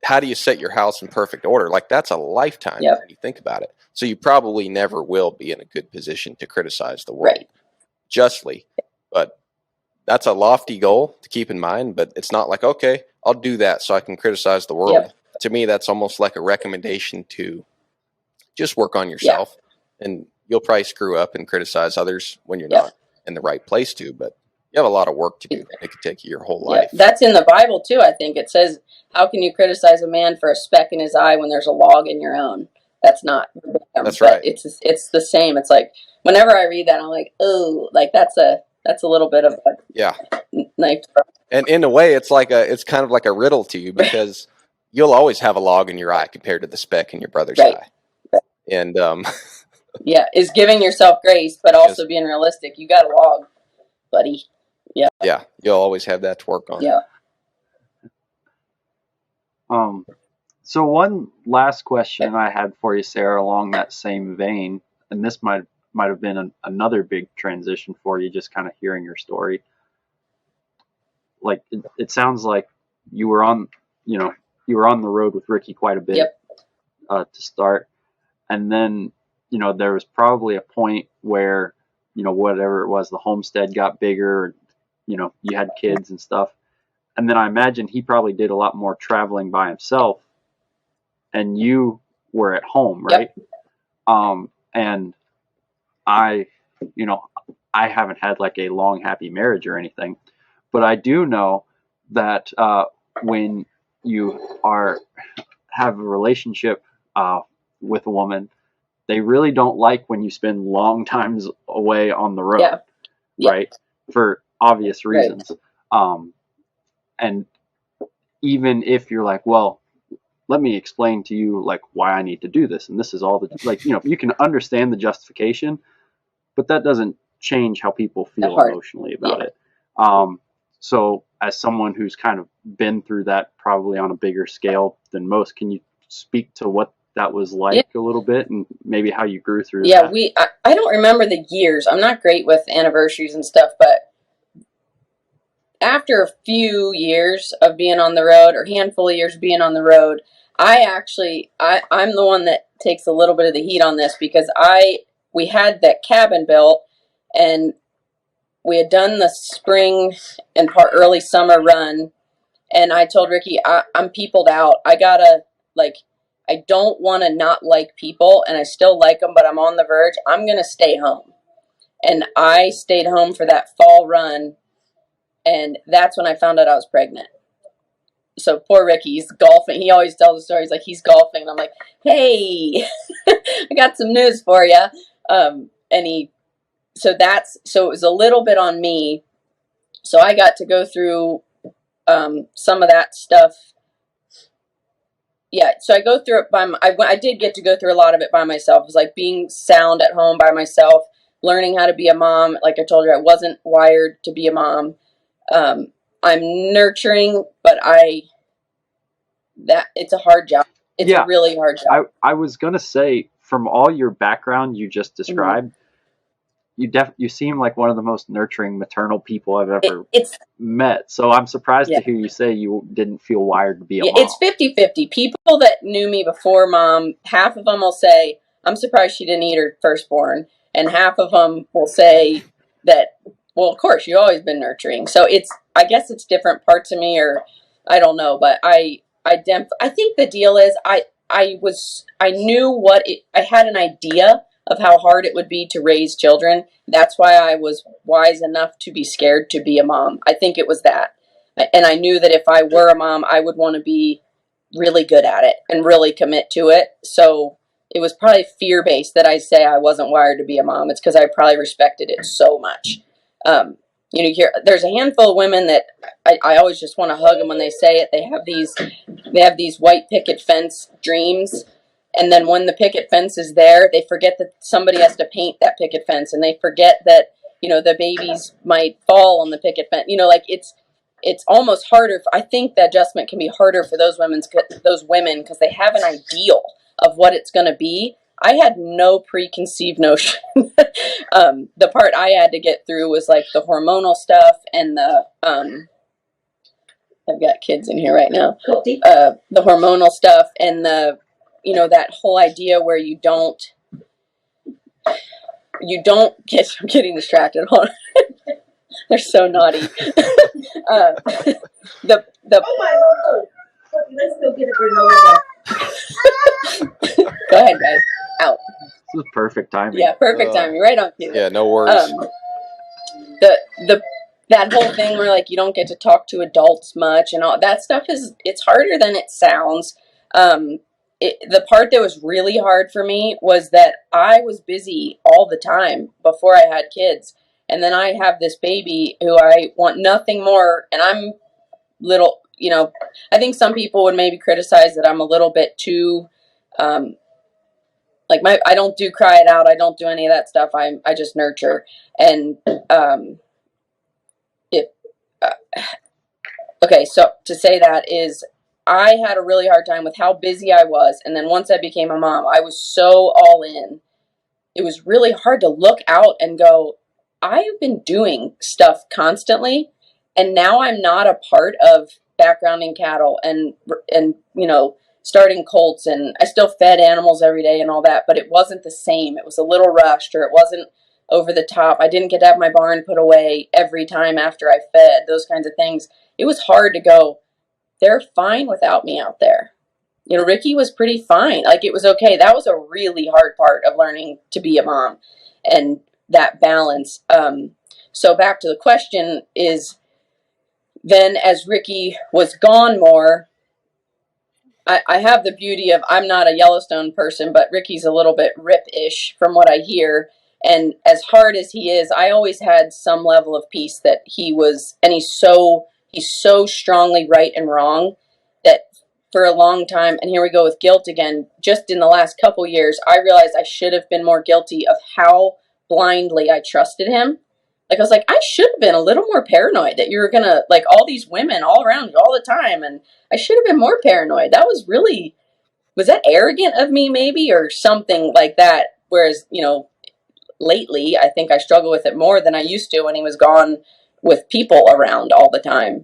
how do you set your house in perfect order? Like, that's a lifetime Yep. when you think about it. So you probably never will be in a good position to criticize the world justly. But that's a lofty goal to keep in mind. But it's not like, okay, I'll do that so I can criticize the world. Yep. To me, that's almost like a recommendation to just work on yourself. And you'll probably screw up and criticize others when you're not in the right place to. But you have a lot of work to do. It could take you your whole life. That's in the Bible too. I think it says, how can you criticize a man for a speck in his eye when there's a log in your own? That's not. That's right. It's the same. It's like, whenever I read that, I'm like, oh, like that's a little bit of a knife. And in a way, it's kind of like a riddle to you, because you'll always have a log in your eye compared to the speck in your brother's eye. And is giving yourself grace, but also being realistic. You got a log, buddy. Yeah, you'll always have that to work on. Yeah. So one last question I had for you, Sarah, along that same vein, and this might have been another big transition for you, just kind of hearing your story. Like, it sounds like you were on the road with Ricky quite a bit to start, and then there was probably a point where whatever it was, the homestead got bigger, you had kids and stuff, and then I imagine he probably did a lot more traveling by himself, and you were at home, right? And I haven't had like a long happy marriage or anything, but I do know that when you have a relationship with a woman, they really don't like when you spend long times away on the road, right? For obvious reasons. And even if you're like, well, let me explain to you like why I need to do this, and this is all the you can understand the justification, but that doesn't change how people feel emotionally about it. So as someone who's kind of been through that probably on a bigger scale than most, can you speak to what that was like a little bit, and maybe how you grew through that? I don't remember the years. I'm not great with anniversaries and stuff, but after a few years of being on the road, or handful of years being on the road, I'm the one that takes a little bit of the heat on this, because we had that cabin built, and we had done the spring and early summer run, and I told Ricky, I'm peopled out. I don't want to not like people, and I still like them, but I'm on the verge. I'm going to stay home. And I stayed home for that fall run, and that's when I found out I was pregnant. So poor Ricky, he's golfing. He always tells the stories like he's golfing, and I'm like, hey, I got some news for you. So it was a little bit on me. So I got to go through some of that stuff. Yeah, so I go through it I did get to go through a lot of it by myself. It was like being sound at home by myself, learning how to be a mom. Like I told you, I wasn't wired to be a mom. I'm nurturing, but it's a hard job. It's a really hard job. I was going to say, from all your background you just described, you seem like one of the most nurturing maternal people I've ever met. So I'm surprised to hear you say you didn't feel wired to be a mom. It's 50-50. People that knew me before mom, half of them will say, I'm surprised she didn't eat her firstborn. And half of them will say that, well, of course, you've always been nurturing. So I guess it's different parts of me, or I don't know. But I think the deal is I knew I had an idea of how hard it would be to raise children. That's why I was wise enough to be scared to be a mom. I think it was that. And I knew that if I were a mom, I would want to be really good at it and really commit to it. So it was probably fear-based that I say I wasn't wired to be a mom. It's because I probably respected it so much. There's a handful of women that I always just want to hug them when they say it. They have these white picket fence dreams. And then when the picket fence is there, they forget that somebody has to paint that picket fence, and they forget that, the babies might fall on the picket fence. It's almost harder. I think the adjustment can be harder for those women because they have an ideal of what it's going to be, I had no preconceived notion. The part I had to get through was like the hormonal stuff and the I've got kids in here right now. The hormonal stuff and the, you know, that whole idea where you don't get, I'm getting distracted. Hold on. They're so naughty. The Oh my Lord. Okay, let's go get a granola bar. Go ahead, guys. Out. This is perfect timing. Yeah, perfect timing. Right on cue. Yeah, no worries. That whole thing where like you don't get to talk to adults much and all that stuff it's harder than it sounds. The part that was really hard for me was that I was busy all the time before I had kids. And then I have this baby who I want nothing more. And I'm little, you know, I think some people would maybe criticize that I'm a little bit too, like I don't do cry it out. I don't do any of that stuff. I just nurture. And, okay, so to say that is I had a really hard time with how busy I was. And then once I became a mom, I was so all in. It was really hard to look out and go, I've been doing stuff constantly. And now I'm not a part of backgrounding cattle and you know, starting colts. And I still fed animals every day and all that, but it wasn't the same. It was a little rushed, or it wasn't over the top. I didn't get to have my barn put away every time after I fed, those kinds of things. It was hard to go, they're fine without me out there. You know, Ricky was pretty fine. Like, it was okay. That was a really hard part of learning to be a mom and that balance. So back to the question is, then as Ricky was gone more, I have the beauty of, I'm not a Yellowstone person, but Ricky's a little bit rip-ish from what I hear. And as hard as he is, I always had some level of peace that he was, and he's so strongly right and wrong that for a long time, and here we go with guilt again, just in the last couple years, I realized I should have been more guilty of how blindly I trusted him. Like, I was like, I should have been a little more paranoid that you were going to, like, all these women all around you all the time. And I should have been more paranoid. That was really, was that arrogant of me maybe, or something like that? Whereas, you know, lately, I think I struggle with it more than I used to when he was gone with people around all the time.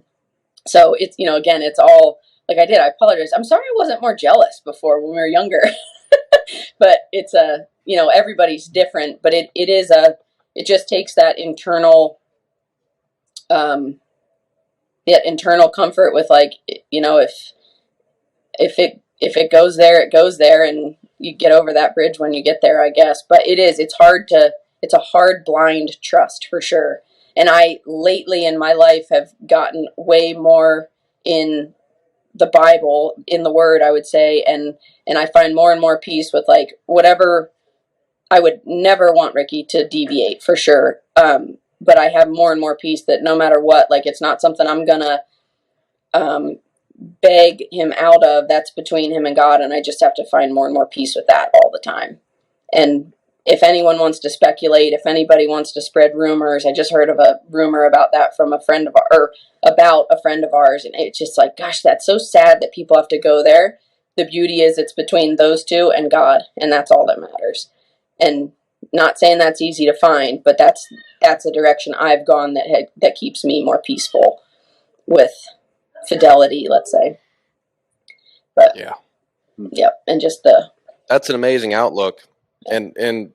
So it's, you know, again, it's all, like I apologize. I'm sorry I wasn't more jealous before when we were younger. But it's you know, everybody's different, but it just takes that internal, internal comfort with, like, you know, if it goes there, it goes there, and you get over that bridge when you get there, I guess. But it's a hard blind trust for sure. And I lately in my life have gotten way more in the Bible, in the Word, I would say, and I find more and more peace with, like, whatever. I would never want Ricky to deviate for sure. But I have more and more peace that no matter what, like, it's not something I'm gonna beg him out of. That's between him and God, and I just have to find more and more peace with that all the time. And if anyone wants to speculate, if anybody wants to spread rumors, I just heard of a rumor about that from a friend of ours, and it's just like, gosh, that's so sad that people have to go there. The beauty is it's between those two and God, and that's all that matters. And not saying that's easy to find, but that's a direction I've gone that keeps me more peaceful with fidelity, let's say. But yeah, yep, and just that's an amazing outlook. And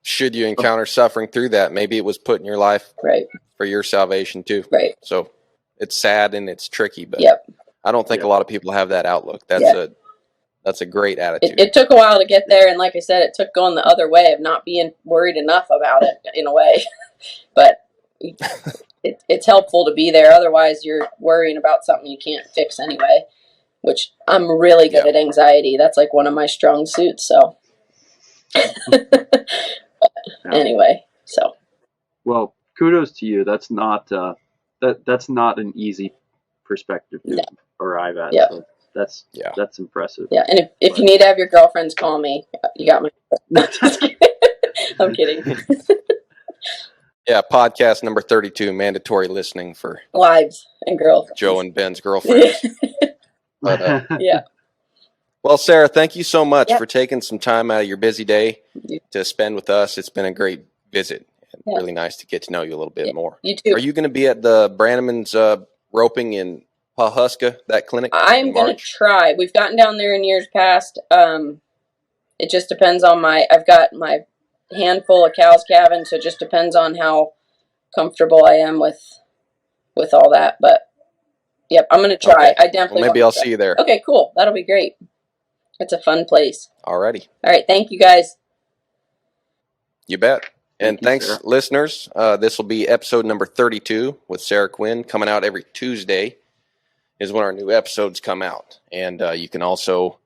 should you encounter suffering through that, maybe it was put in your life right for your salvation too. Right. So it's sad and it's tricky, but yep. I don't think a lot of people have that outlook. That's a great attitude. It took a while to get there, and like I said, it took going the other way of not being worried enough about it in a way. But it's helpful to be there. Otherwise, you're worrying about something you can't fix anyway, which I'm really good at anxiety. That's like one of my strong suits, so. Anyway, so. Well, kudos to you. That's not that's not an easy perspective to arrive at. Yeah. So that's impressive. Yeah, and if you need to have your girlfriends call me, you got my. I'm kidding. Yeah, podcast number 32, mandatory listening for Wives and girls. Joe and Ben's girlfriends. But yeah. Well, Sarah, thank you so much Yep. for taking some time out of your busy day You- to spend with us. It's been a great visit. And Yeah. really nice to get to know you a little bit Yeah. more. You too. Are you going to be at the Brannaman's roping in Pawhuska, that clinic? I'm in gonna March? try. We've gotten down there in years past. It just depends on I've got my handful of cows calving, so it just depends on how comfortable I am with all that. But yep, I'm gonna try. Okay. I definitely. Well, maybe want I'll to try. see you there. Okay, cool. That'll be great. It's a fun place. Alrighty. All right, thank you guys. You bet. And Thank you, thanks, Sarah. listeners. This will be episode number 32 with Sarah Quinn, coming out every Tuesday is when our new episodes come out. And you can also,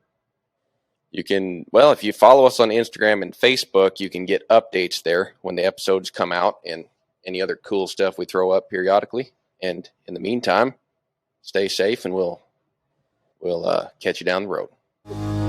if you follow us on Instagram and Facebook, you can get updates there when the episodes come out and any other cool stuff we throw up periodically. And in the meantime, stay safe and we'll catch you down the road.